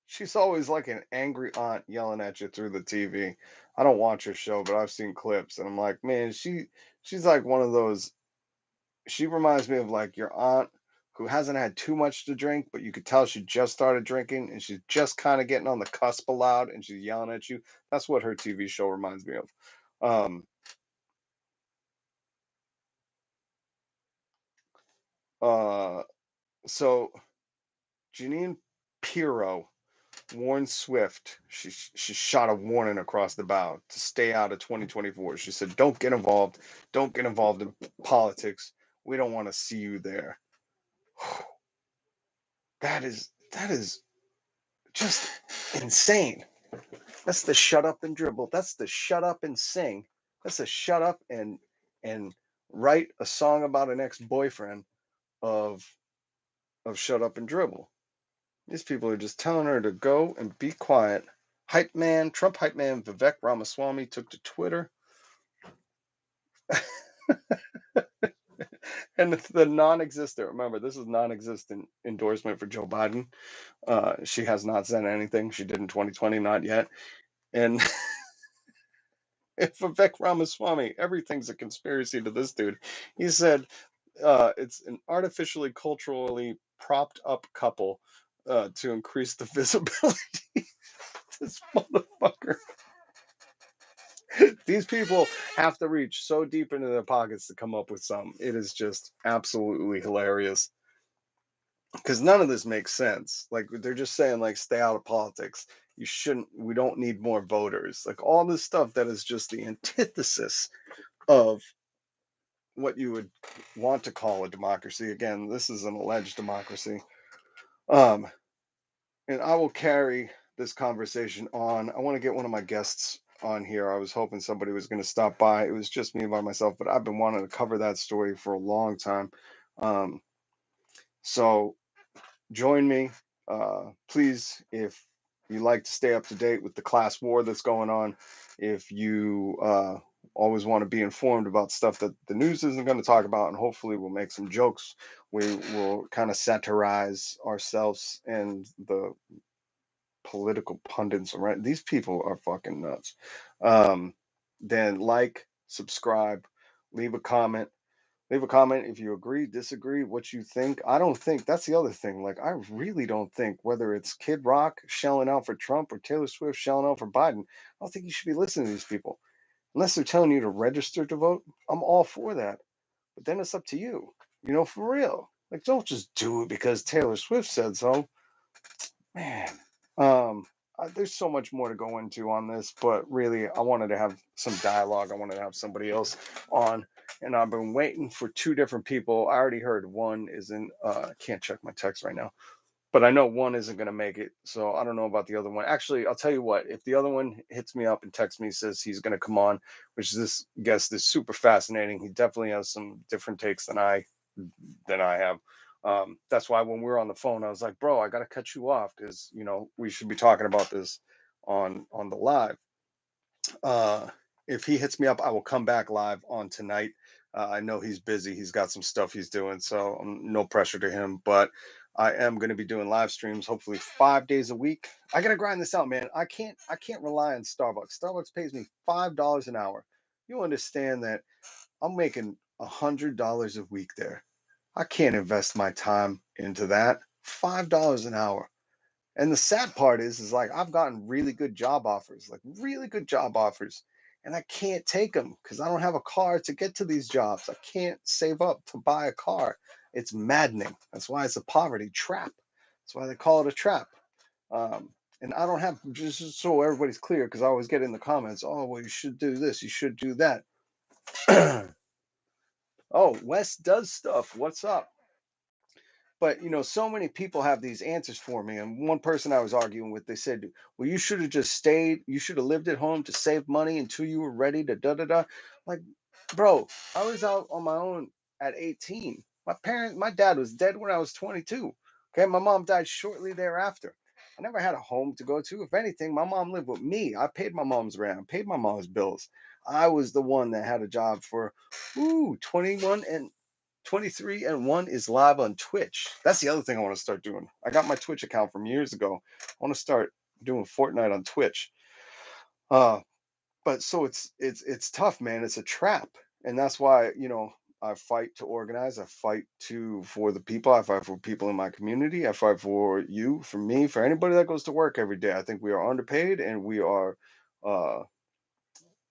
she's always like an angry aunt yelling at you through the TV. I don't watch her show, but I've seen clips, and I'm like, man, she's like one of those. She reminds me of like your aunt who hasn't had too much to drink, but you could tell she just started drinking and she's just kind of getting on the cusp aloud and she's yelling at you. That's what her TV show reminds me of. Um, uh, so Janine Pirro warned Swift. She shot a warning across the bow to stay out of 2024. She said, "Don't get involved. Don't get involved in politics. We don't want to see you there." That is just insane. That's the shut up and dribble. That's the shut up and sing. That's the shut up and write a song about an ex-boyfriend of shut up and dribble. These people are just telling her to go and be quiet. Trump hype man Vivek Ramaswamy took to Twitter. And the non-existent, remember, this is non-existent endorsement for Joe Biden. She has not said anything. She did in 2020, not yet. And Vivek Ramaswamy, everything's a conspiracy to this dude. He said it's an artificially culturally propped up couple to increase the visibility. This motherfucker. These people have to reach so deep into their pockets to come up with something. It is just absolutely hilarious because none of this makes sense. Like they're just saying, like, stay out of politics. You shouldn't. We don't need more voters. Like all this stuff that is just the antithesis of what you would want to call a democracy. Again, this is an alleged democracy. Um, and I will carry this conversation on. I want to get one of my guests on here. I was hoping somebody was going to stop by. It was just me by myself, but I've been wanting to cover that story for a long time. Um, so join me, please, if you like to stay up to date with the class war that's going on. If you always want to be informed about stuff that the news isn't going to talk about, and hopefully we'll make some jokes. We will kind of satirize ourselves and the political pundits around. These people are fucking nuts. Um, then like, subscribe, leave a comment. Leave a comment if you agree, disagree, what you think. I don't think that's the other thing. Like, I really don't think whether it's Kid Rock shelling out for Trump or Taylor Swift shelling out for Biden, I don't think you should be listening to these people. Unless they're telling you to register to vote, I'm all for that. But then it's up to you, for real. Like, don't just do it because Taylor Swift said so. Man, um, there's so much more to go into on this, but really, I wanted to have some dialogue. I wanted to have somebody else on, and I've been waiting for two different people. I already heard one isn't. I can't check my text right now, but I know one isn't going to make it. So I don't know about the other one. Actually, I'll tell you what. If the other one hits me up and texts me, says he's going to come on, which this guest is super fascinating. He definitely has some different takes than I have. That's why when we were on the phone, I was like, "Bro, I got to cut you off because we should be talking about this on the live." Uh, if he hits me up, I will come back live on tonight. I know he's busy; he's got some stuff he's doing, so no pressure to him. But I am going to be doing live streams, hopefully 5 days a week. I got to grind this out, man. I can't rely on Starbucks. Starbucks pays me $5 an hour. You understand that I'm making $100 a week there. I can't invest my time into that. $5 an hour. And the sad part is like I've gotten really good job offers, like really good job offers, and I can't take them because I don't have a car to get to these jobs. I can't save up to buy a car. It's maddening. That's why it's a poverty trap. That's why they call it a trap. And I don't have, just so everybody's clear, because I always get in the comments, oh, well, you should do this, you should do that. Oh, Wes does stuff. What's up? But so many people have these answers for me. And one person I was arguing with, they said, "Well, you should have just stayed. You should have lived at home to save money until you were ready to da da da." Like, bro, I was out on my own at 18. My dad was dead when I was 22. Okay, my mom died shortly thereafter. I never had a home to go to. If anything, my mom lived with me. I paid my mom's rent, I paid my mom's bills. I was the one that had a job for 21 and 23 and 1 is live on Twitch. That's the other thing I want to start doing. I got my Twitch account from years ago. I want to start doing Fortnite on Twitch. Uh, but so it's tough, man. It's a trap. And that's why, I fight to organize. I fight to for the people. I fight for people in my community. I fight for you, for me, for anybody that goes to work every day. I think we are underpaid and uh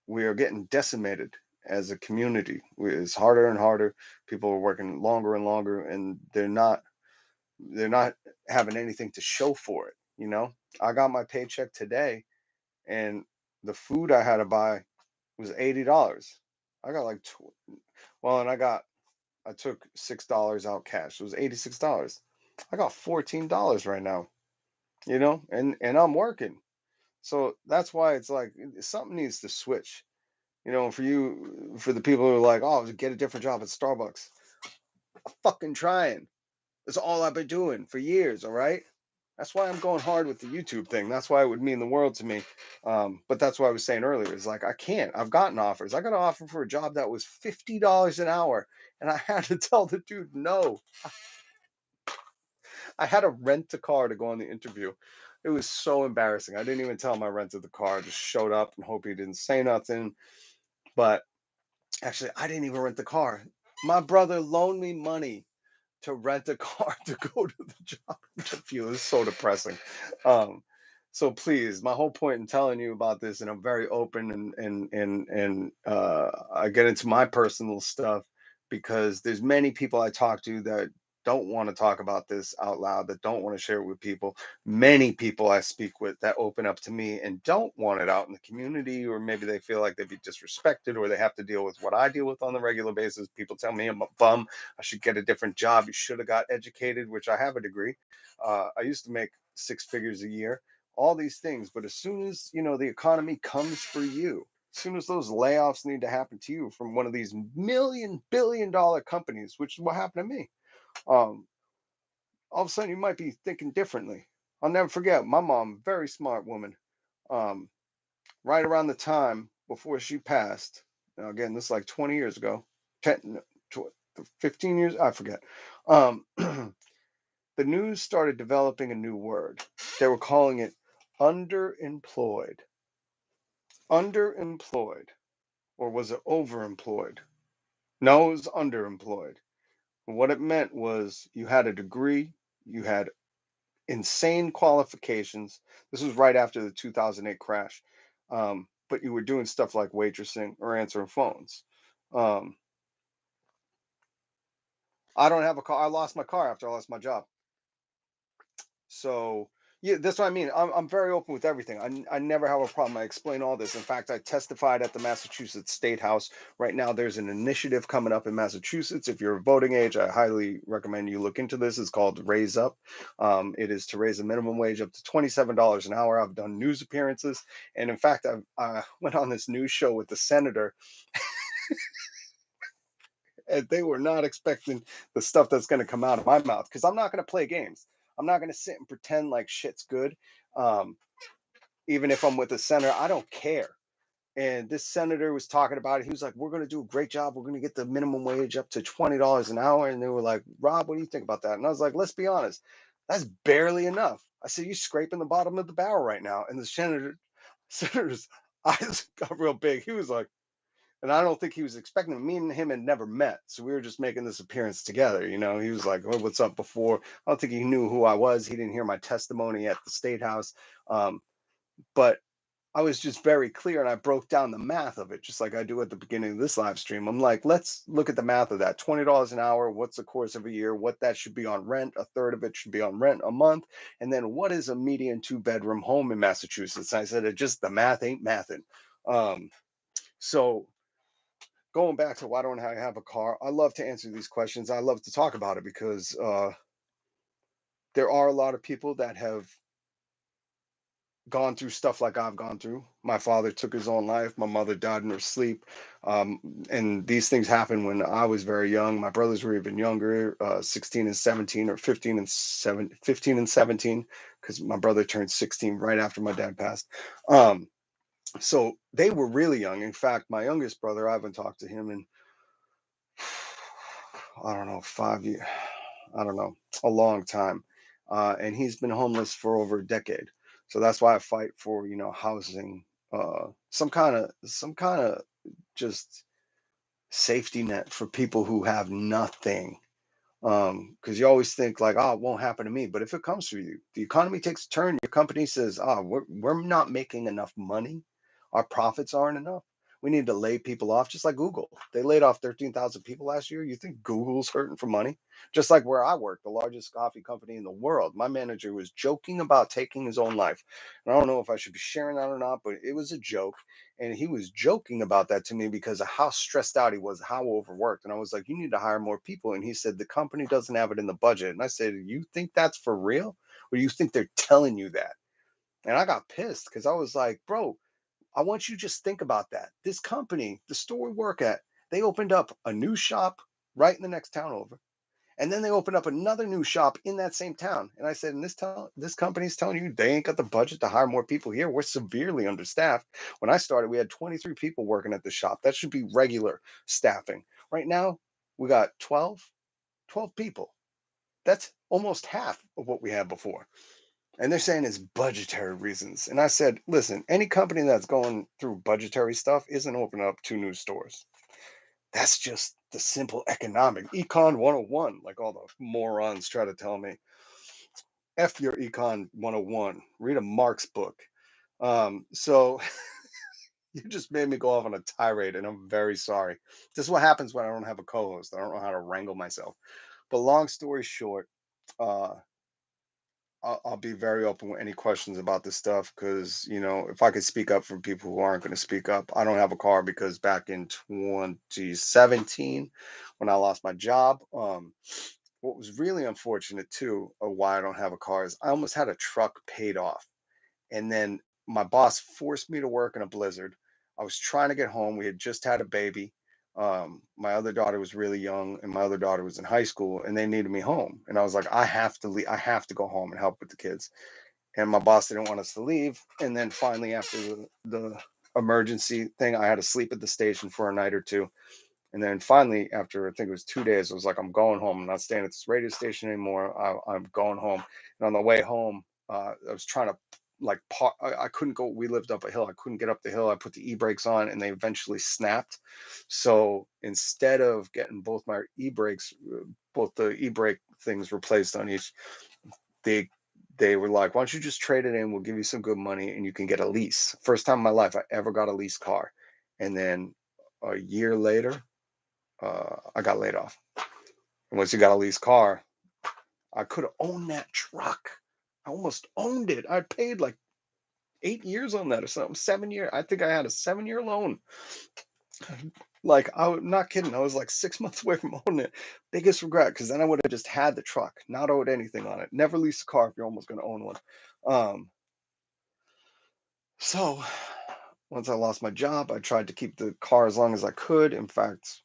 we are getting decimated as a community. It's harder and harder. People are working longer and longer, and they're not having anything to show for it. I got my paycheck today, and the food I had to buy was $80. I got like, well, and I took $6 out cash. It was $86. I got $14 right now. And I'm working. So that's why it's like something needs to switch. For the people who are like, oh, get a different job at Starbucks. I'm fucking trying. That's all I've been doing for years. All right. That's why I'm going hard with the YouTube thing. That's why it would mean the world to me. But that's what I was saying earlier. Is like I can't. I've gotten offers. I got an offer for a job that was $50 an hour, and I had to tell the dude no. I had to rent a car to go on the interview. It was so embarrassing. I didn't even tell him I rented the car. I just showed up and hope he didn't say nothing. But actually, I didn't even rent the car. My brother loaned me money to rent a car to go to the job interview. It's so depressing. Um, so please, my whole point in telling you about this, and I'm very open and I get into my personal stuff because there's many people I talk to that don't want to talk about this out loud, that don't want to share it with people. Many people I speak with that open up to me and don't want it out in the community, or maybe they feel like they'd be disrespected, or they have to deal with what I deal with on the regular basis. People tell me I'm a bum, I should get a different job. You should have got educated, which I have a degree. I used to make six figures a year, all these things. But as soon as, the economy comes for you, as soon as those layoffs need to happen to you from one of these million, billion-dollar companies, which is what happened to me, um, all of a sudden you might be thinking differently. I'll never forget my mom, very smart woman. Um, right around the time before she passed, now again, this is like 20 years ago, 10, no, 15 years, I forget. Um, the news started developing a new word. They were calling it underemployed. Underemployed. Or was it overemployed? No, it was underemployed. What it meant was you had a degree, you had insane qualifications. This was right after the 2008 crash. But you were doing stuff like waitressing or answering phones. Um, I don't have a car. I lost my car after I lost my job. So yeah, that's what I mean. I'm very open with everything. I never have a problem. I explain all this. In fact, I testified at the Massachusetts State House. Right now, there's an initiative coming up in Massachusetts. If you're of voting age, I highly recommend you look into this. It's called Raise Up. It is to raise the minimum wage up to $27 an hour. I've done news appearances, and in fact, I went on this news show with the senator, and they were not expecting the stuff that's going to come out of my mouth because I'm not going to play games. I'm not going to sit and pretend like shit's good. Um, Even if I'm with a senator, I don't care. And this senator was talking about it. He was like, "We're going to do a great job. We're going to get the minimum wage up to $20 an hour." And they were like, "Rob, what do you think about that?" And I was like, "Let's be honest, that's barely enough." I said, "You're scraping the bottom of the barrel right now." And the senator's eyes got real big. He was like, and I don't think he was expecting me and him had never met. So we were just making this appearance together. He was like, "Oh, what's up?" Before, I don't think he knew who I was. He didn't hear my testimony at the state house. Um, but I was just very clear and I broke down the math of it, just like I do at the beginning of this live stream. I'm like, let's look at the math of that $20 an hour. What's the course of a year? What that should be on rent? A third of it should be on rent a month. And then what is a median two-bedroom home in Massachusetts? And I said, it just, the math ain't mathing. Um, so going back to why don't I have a car? I love to answer these questions. I love to talk about it because there are a lot of people that have gone through stuff like I've gone through. My father took his own life. My mother died in her sleep. Um, and these things happened when I was very young. My brothers were even younger, 16 and 17, or 15 and 17, because my brother turned 16 right after my dad passed. Um, so they were really young. In fact, my youngest brother, I haven't talked to him in, I don't know, 5 years. I don't know, a long time. And he's been homeless for over a decade. So that's why I fight for, housing, some kind of just safety net for people who have nothing. Because you always think like, oh, it won't happen to me. But if it comes to you, the economy takes a turn, your company says, oh, we're not making enough money. Our profits aren't enough. We need to lay people off, just like Google. They laid off 13,000 people last year. You think Google's hurting for money? Just like where I work, the largest coffee company in the world. My manager was joking about taking his own life. And I don't know if I should be sharing that or not, but it was a joke. And he was joking about that to me because of how stressed out he was, how overworked. And I was like, you need to hire more people. And he said, the company doesn't have it in the budget. And I said, you think that's for real? Or you think they're telling you that? And I got pissed because I was like, bro, I want you to just think about that. This company, the store we work at, they opened up a new shop right in the next town over. And then they opened up another new shop in that same town. And I said, and this town, this company's telling you they ain't got the budget to hire more people here. We're severely understaffed. When I started, we had 23 people working at the shop. That should be regular staffing. Right now, we got 12 people. That's almost half of what we had before. And they're saying it's budgetary reasons. And I said, listen, any company that's going through budgetary stuff isn't opening up two new stores. That's just the simple economic econ 101, like all the morons try to tell me. F your econ 101. Read a Marx book. So you just made me go off on a tirade, and I'm very sorry. This is what happens when I don't have a co-host. I don't know how to wrangle myself. But long story short, uh, I'll be very open with any questions about this stuff because, if I could speak up for people who aren't going to speak up, I don't have a car because back in 2017, when I lost my job, what was really unfortunate too, of why I don't have a car is I almost had a truck paid off. And then my boss forced me to work in a blizzard. I was trying to get home. We had just had a baby. My other daughter was really young, and my other daughter was in high school, and they needed me home. And I was like, I have to leave. I have to go home and help with the kids. And my boss didn't want us to leave. And then finally, after the emergency thing, I had to sleep at the station for a night or two. And then finally, after I think it was 2 days, I was like, I'm going home. I'm not staying at this radio station anymore. I'm going home. And on the way home, I was trying to like park. I couldn't go. We lived up a hill. I couldn't get up the hill. I put the e-brakes on, and they eventually snapped. So instead of getting both my e-brakes, both the e-brake things replaced on each, they they were like, "Why don't you just trade it in? We'll give you some good money, and you can get a lease." First time in my life I ever got a lease car. And then a year later, I got laid off. And once you got a lease car, I could have owned that truck. I almost owned it. I paid like 8 years on that or something. 7 year. I think I had a 7 year loan. Like I'm not kidding. I was like 6 months away from owning it. Biggest regret because then I would have just had the truck, not owed anything on it. Never lease a car if you're almost going to own one. Um, so once I lost my job, I tried to keep the car as long as I could. In fact,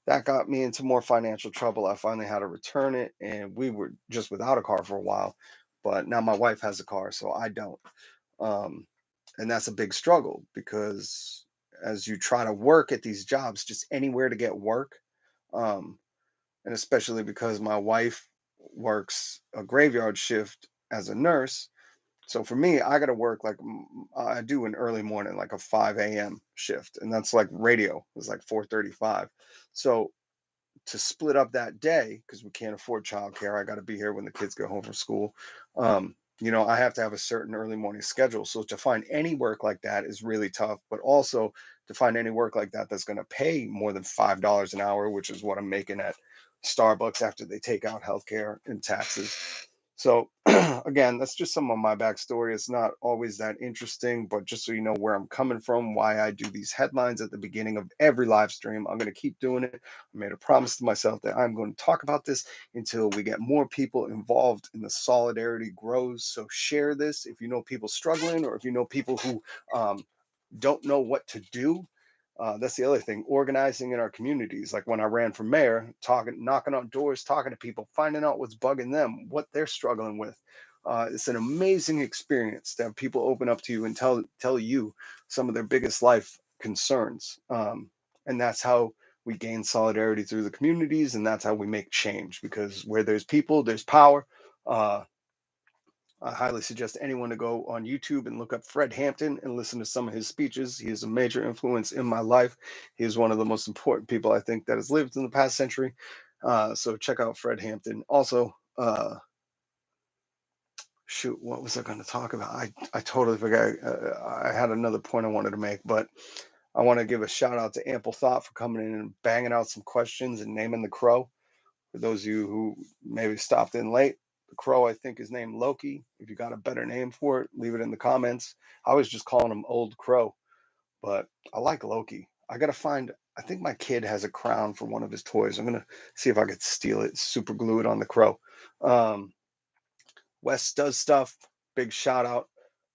that got me into more financial trouble. I finally had to return it, and we were just without a car for a while. But now my wife has a car, so I don't. Um, and that's a big struggle because as you try to work at these jobs, just anywhere to get work, um, and especially because my wife works a graveyard shift as a nurse. So for me, I got to work like I do an early morning, like a 5 a.m. shift, and that's like radio. It's like 4:35. So to split up that day because we can't afford childcare. I got to be here when the kids get home from school. I have to have a certain early morning schedule. So to find any work like that is really tough, but also to find any work like that that's going to pay more than $5 an hour, which is what I'm making at Starbucks after they take out healthcare and taxes. So again, that's just some of my backstory. It's not always that interesting, but just so you know where I'm coming from, why I do these headlines at the beginning of every live stream. I'm going to keep doing it. I made a promise to myself that I'm going to talk about this until we get more people involved and the solidarity grows. So share this if you know people struggling, or if you know people who um, don't know what to do. That's the other thing, organizing in our communities. Like when I ran for mayor, talking, knocking on doors, talking to people, finding out what's bugging them, what they're struggling with. It's an amazing experience to have people open up to you and tell you some of their biggest life concerns. And that's how we gain solidarity through the communities, and that's how we make change. Because where there's people, there's power. Uh, I highly suggest anyone to go on YouTube and look up Fred Hampton and listen to some of his speeches. He is a major influence in my life. He is one of the most important people I think that has lived in the past century. So check out Fred Hampton. Also, shoot, what was I going to talk about? I totally forgot. I had another point I wanted to make, but I want to give a shout out to Ample Thought for coming in and banging out some questions and naming the crow. For those of you who maybe stopped in late, the crow, I think, is named Loki. If you got a better name for it, leave it in the comments. I was just calling him Old Crow, but I like Loki. I got to find, I think my kid has a crown for one of his toys. I'm going to see if I could steal it, super glue it on the crow. Um, Wes does stuff. Big shout out.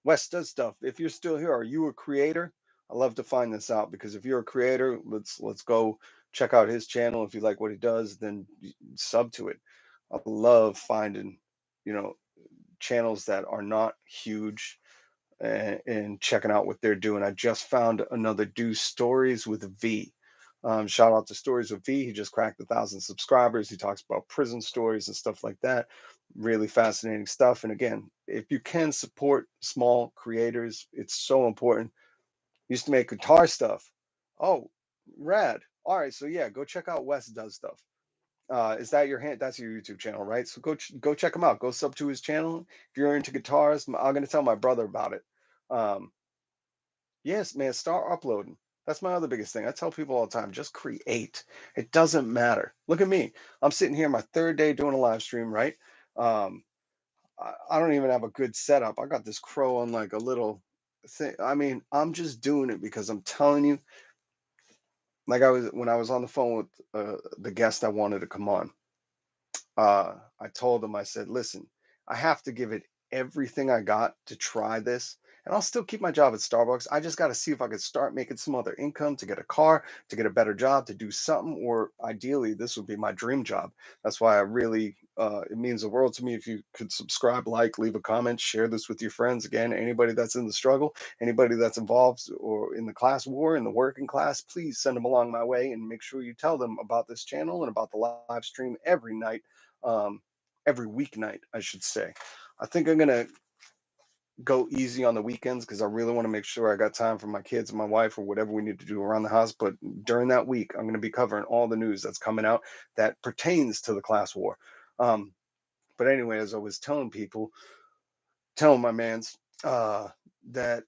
Wes does stuff. If you're still here, are you a creator? I love to find this out, because if you're a creator, let's go check out his channel. If you like what he does, then sub to it. I love finding, you know, channels that are not huge, and checking out what they're doing. I just found another Do Stories with V. Shout out to Stories with V. He just cracked 1,000 subscribers. He talks about prison stories and stuff like that. Really fascinating stuff. And again, if you can support small creators, it's so important. Used to make guitar stuff. Oh, rad. All right, so yeah, go check out Wes Does Stuff. Is that your hand? That's your YouTube channel, right? So go check him out. Go sub to his channel. If you're into guitars, I'm gonna tell my brother about it. Um, yes, man, start uploading. That's my other biggest thing. I tell people all the time, just create. It doesn't matter. Look at me. I'm sitting here my third day doing a live stream, right? Um, I don't even have a good setup. I got this crow on like a little thing. I mean, I'm just doing it because I'm telling you, like I was when I was on the phone with the guest I wanted to come on. I told him, I said, listen, I have to give it everything I got to try this. And I'll still keep my job at Starbucks. I just got to see if I could start making some other income to get a car, to get a better job, to do something. Or ideally, this would be my dream job. That's why it means the world to me if you could subscribe, like, leave a comment, share this with your friends. Again, anybody that's in the struggle, anybody that's involved or in the class war, in the working class, please send them along my way, and make sure you tell them about this channel and about the live stream every night, um, every weeknight, I should say. I think I'm gonna go easy on the weekends because I really want to make sure I got time for my kids and my wife or whatever we need to do around the house. But during that week, I'm going to be covering all the news that's coming out that pertains to the class war. Um, but anyway, as I was telling people, telling my mans, that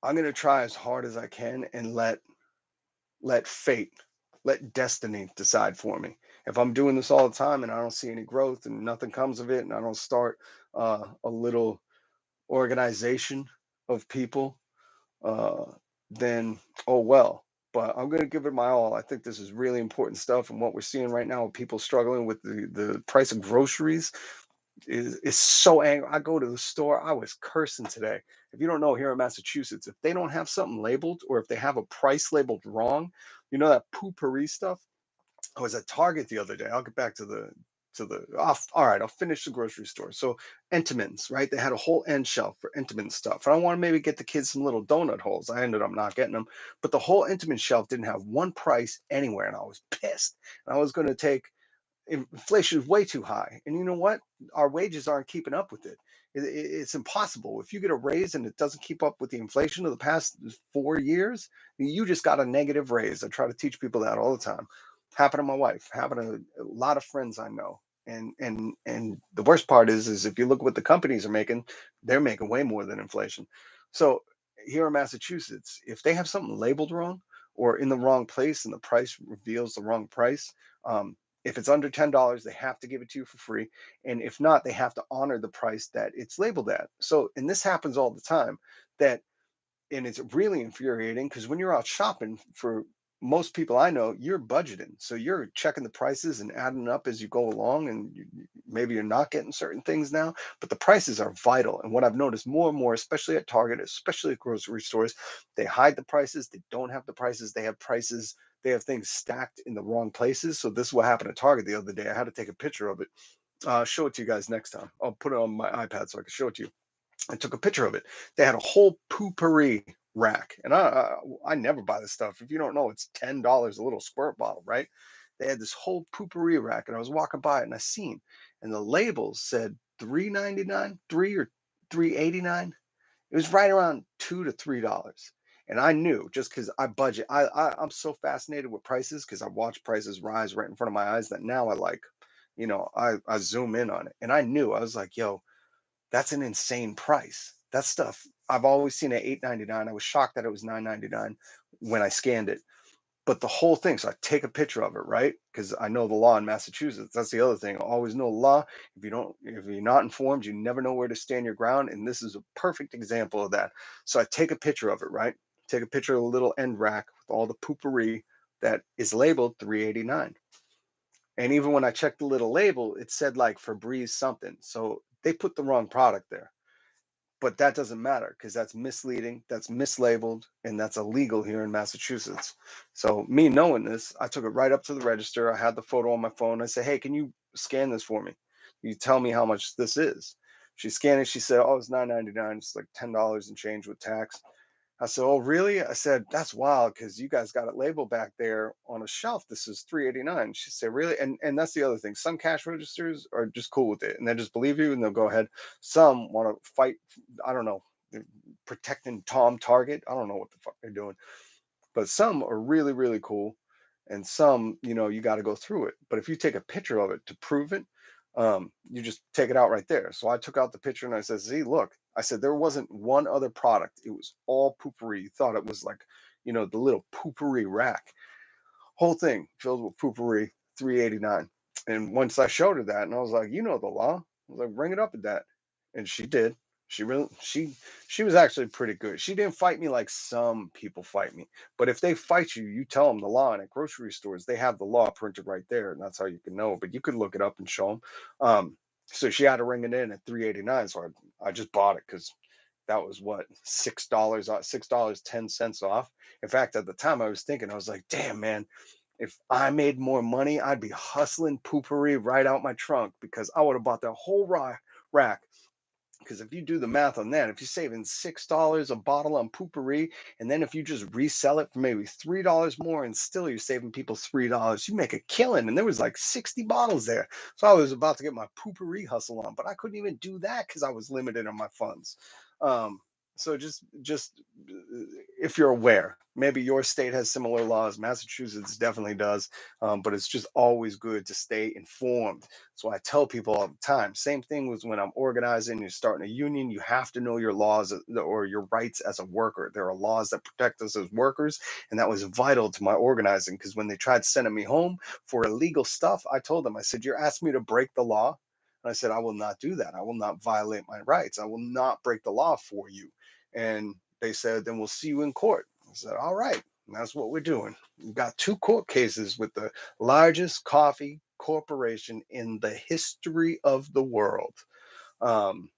I'm going to try as hard as I can and let fate, let destiny decide for me. If I'm doing this all the time and I don't see any growth and nothing comes of it, and I don't start a little organization of people, uh, then oh well. But I'm going to give it my all. I think this is really important stuff, and what we're seeing right now with people struggling with the price of groceries is so angry. I go to the store. I was cursing today. If you don't know, here in Massachusetts, if they don't have something labeled, or if they have a price labeled wrong, you know that pourri stuff. I was at Target the other day. I'll get back all right, I'll finish the grocery store. So Entenmann's, right? They had a whole end shelf for Entenmann stuff. And I want to maybe get the kids some little donut holes. I ended up not getting them. But the whole Entenmann shelf didn't have one price anywhere. And I was pissed. And I was going to take, inflation is way too high. And you know what? Our wages aren't keeping up with it. It's impossible. If you get a raise and it doesn't keep up with the inflation of the past 4 years, you just got a negative raise. I try to teach people that all the time. Happened to my wife, happened to a lot of friends I know. And the worst part is if you look what the companies are making, they're making way more than inflation. So here in Massachusetts, if they have something labeled wrong or in the wrong place and the price reveals the wrong price, If it's under $10, they have to give it to you for free. And if not, they have to honor the price that it's labeled at. So, and this happens all the time, that, and it's really infuriating because when you're out shopping, for most people I know, you're budgeting. So you're checking the prices and adding up as you go along. And maybe you're not getting certain things now, but the prices are vital. And what I've noticed more and more, especially at Target, especially at grocery stores, they hide the prices. They don't have the prices. They have prices. They have things stacked in the wrong places. So this is what happened at Target the other day. I had to take a picture of it. Show it to you guys next time. I'll put it on my iPad so I can show it to you. I took a picture of it. They had a whole poopery rack, and I never buy this stuff. If you don't know, it's $10 a little squirt bottle, right? They had this whole poopery rack, and I was walking by it, and I seen, and the labels said 3.99, 3 or 3.89. It was right around $2 to $3. And I knew, just because I budget, I'm so fascinated with prices because I watch prices rise right in front of my eyes, that now I like, I zoom in on it, and I knew, I was like, yo, that's an insane price. That stuff I've always seen at 8.99. I was shocked that it was 9.99 when I scanned it. But the whole thing, so I take a picture of it, right? Because I know the law in Massachusetts. That's the other thing. I always know the law. If you're not informed, you never know where to stand your ground. And this is a perfect example of that. So I take a picture of it, right? Take a picture of the little end rack with all the poopery that is labeled 3.89. And even when I checked the little label, it said like Febreze something. So they put the wrong product there. But that doesn't matter because that's misleading, that's mislabeled, and that's illegal here in Massachusetts. So me knowing this, I took it right up to the register. I had the photo on my phone. I said, "Hey, can you scan this for me? You tell me how much this is." She scanned it. She said, "Oh, it's 9.99. It's like $10 and change with tax." I said, "Oh, really?" I said, "That's wild because you guys got it labeled back there on a shelf. This is 3.89." She said, "Really?" And that's the other thing. Some cash registers are just cool with it and they just believe you and they'll go ahead. Some want to fight. I don't know, protecting Tom Target. I don't know what the fuck they're doing, but some are really, really cool, and some, you got to go through it. But if you take a picture of it to prove it, you just take it out right there. So I took out the picture and I said, "See, look," I said, "there wasn't one other product. It was all poopery. You thought it was like, the little poopery rack, whole thing filled with poopery, 3.89." And once I showed her that, and I was like, "You know the law." I was like, "Bring it up at that," and she did. She was actually pretty good. She didn't fight me like some people fight me. But if they fight you, you tell them the law. And at grocery stores, they have the law printed right there, and that's how you can know. But you could look it up and show them. So she had to ring it in at 3.89. So I just bought it because that was what, $6 off, $6.10 off. In fact, at the time I was thinking, I was like, damn man, if I made more money, I'd be hustling poopery right out my trunk because I would have bought the whole rack. Because if you do the math on that, if you're saving $6 a bottle on poopery, and then if you just resell it for maybe $3 more, and still you're saving people $3, you make a killing. And there was like 60 bottles there, so I was about to get my poopery hustle on, but I couldn't even do that because I was limited on my funds. Um, so just if you're aware, maybe your state has similar laws. Massachusetts definitely does, but it's just always good to stay informed. So I tell people all the time, same thing was when I'm organizing, you're starting a union, you have to know your laws or your rights as a worker. There are laws that protect us as workers. And that was vital to my organizing because when they tried sending me home for illegal stuff, I told them, I said, "You're asking me to break the law." And I said, "I will not do that. I will not violate my rights. I will not break the law for you." And they said, "Then we'll see you in court." I said, "All right." And that's what we're doing. We've got two court cases with the largest coffee corporation in the history of the world. Um,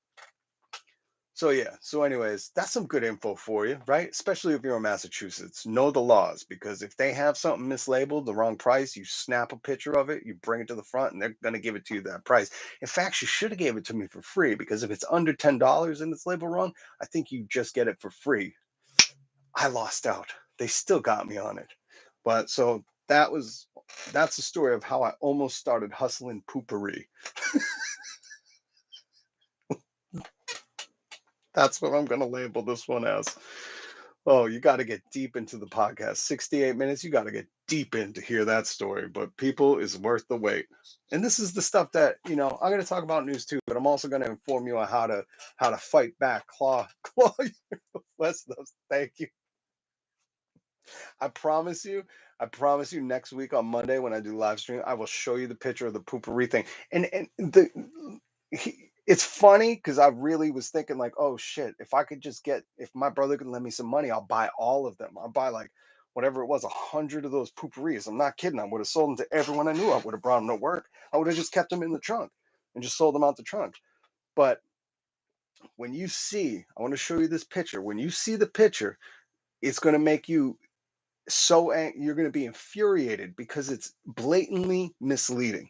so yeah. So anyways, that's some good info for you, right? Especially if you're in Massachusetts. Know the laws because if they have something mislabeled, the wrong price, you snap a picture of it, you bring it to the front, and they're gonna give it to you that price. In fact, she should have gave it to me for free because if it's under $10 and it's labeled wrong, I think you just get it for free. I lost out. They still got me on it. But so that's the story of how I almost started hustling poopery. That's what I'm going to label this one as. Oh, you got to get deep into the podcast. 68 minutes, you got to get deep in to hear that story. But people is worth the wait. And this is the stuff that, I'm going to talk about news too, but I'm also going to inform you on how to fight back, claw your less those. Thank you. I promise you, I promise you next week on Monday when I do live stream, I will show you the picture of the poopery thing. And it's funny because I really was thinking like, oh shit, if I could just get if my brother could lend me some money, I'll buy all of them. I'll buy like whatever it was, 100 of those pooperies. I'm not kidding. I would have sold them to everyone I knew. I would have brought them to work. I would have just kept them in the trunk and just sold them out the trunk. But when you see, I want to show you this picture. When you see the picture, it's going to make you you're going to be infuriated because it's blatantly misleading.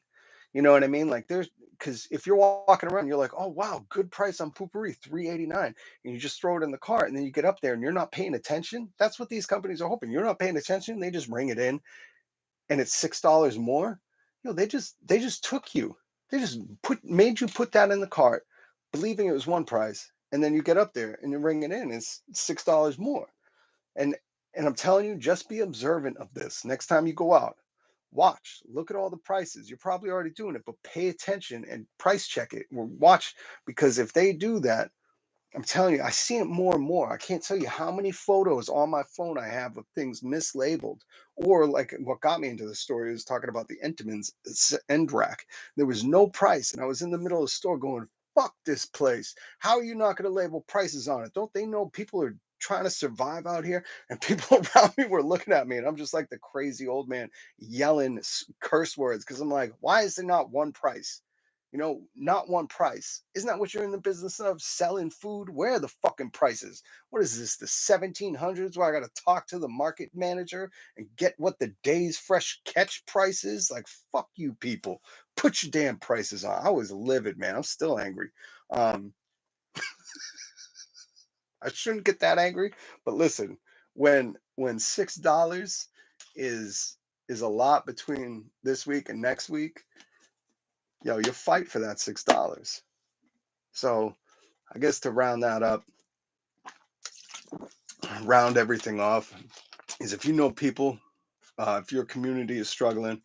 You know what I mean? Like there's because if you're walking around, you're like, oh wow, good price on poopery, 389, and you just throw it in the cart, and then you get up there and you're not paying attention. That's what these companies are hoping. You're not paying attention. They just ring it in, and it's $6 more. They just took you. They just made you put that in the cart, believing it was one price, and then you get up there and you ring it in. It's $6 more. And and I'm telling you, just be observant of this. Next time you go out, watch, look at all the prices. You're probably already doing it, but pay attention and price check it. Or watch because if they do that, I'm telling you, I see it more and more. I can't tell you how many photos on my phone I have of things mislabeled. Or like what got me into the story was talking about the Entenmann's end rack. There was no price, and I was in the middle of the store going, "Fuck this place! How are you not going to label prices on it? Don't they know people are trying to survive out here?" And people around me were looking at me, and I'm just like the crazy old man yelling curse words because I'm like, "Why is there not one price?" Not one price. Isn't that what you're in the business of? Selling food? Where are the fucking prices? What is this, the 1700s where I got to talk to the market manager and get what the day's fresh catch price is? Like, fuck you people. Put your damn prices on. I was livid, man. I'm still angry. Um, I shouldn't get that angry, but listen, when $6 is is a lot between this week and next week, you fight for that $6. So I guess to round that up, round everything off, is if you know people, if your community is struggling,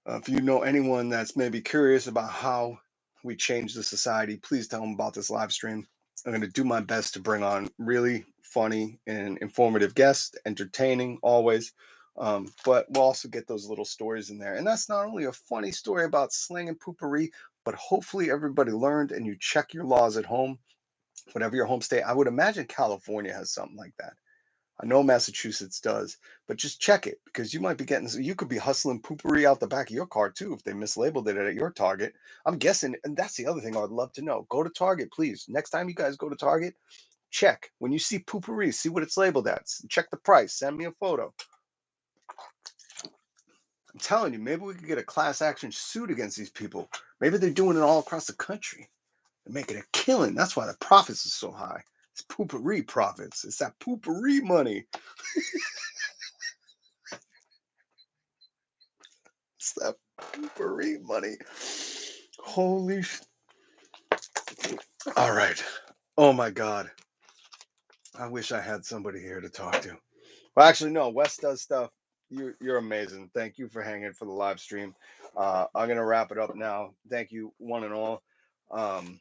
if you know anyone that's maybe curious about how we change the society, please tell them about this live stream. I'm going to do my best to bring on really funny and informative guests, entertaining always. But we'll also get those little stories in there. And that's not only a funny story about slang and poopery, but hopefully everybody learned and you check your laws at home, whatever your home state. I would imagine California has something like that. I know Massachusetts does, but just check it because you might be getting, you could be hustling poopery out the back of your car too if they mislabeled it at your Target. I'm guessing, and that's the other thing I would love to know. Go to Target, please. Next time you guys go to Target, check. When you see poopery, see what it's labeled at. Check the price. Send me a photo. I'm telling you, maybe we could get a class action suit against these people. Maybe they're doing it all across the country. They're making a killing. That's why the profits are so high. It's poopery profits. It's that poopery money. It's that poopery money. Holy All right. Oh my God. I wish I had somebody here to talk to. Well, actually, no. Wes does stuff. You're amazing. Thank you for hanging for the live stream. I'm gonna wrap it up now. Thank you, one and all. Um,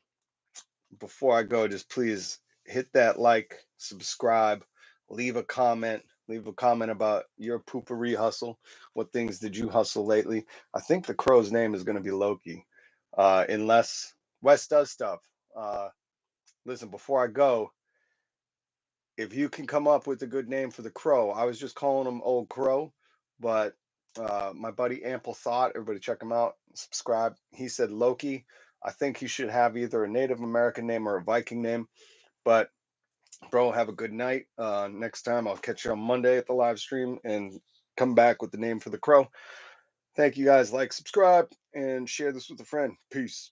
Before I go, just please hit that like, subscribe, leave a comment. Leave a comment about your poopery hustle. What things did you hustle lately? I think the crow's name is going to be Loki, unless Wes does stuff. Uh, Listen, before I go, if you can come up with a good name for the crow, I was just calling him Old Crow, but my buddy Ample Thought, everybody check him out, subscribe. He said Loki. I think he should have either a Native American name or a Viking name. But bro, have a good night. Next time I'll catch you on Monday at the live stream and come back with the name for the crow. Thank you guys. Like, subscribe, and share this with a friend. Peace.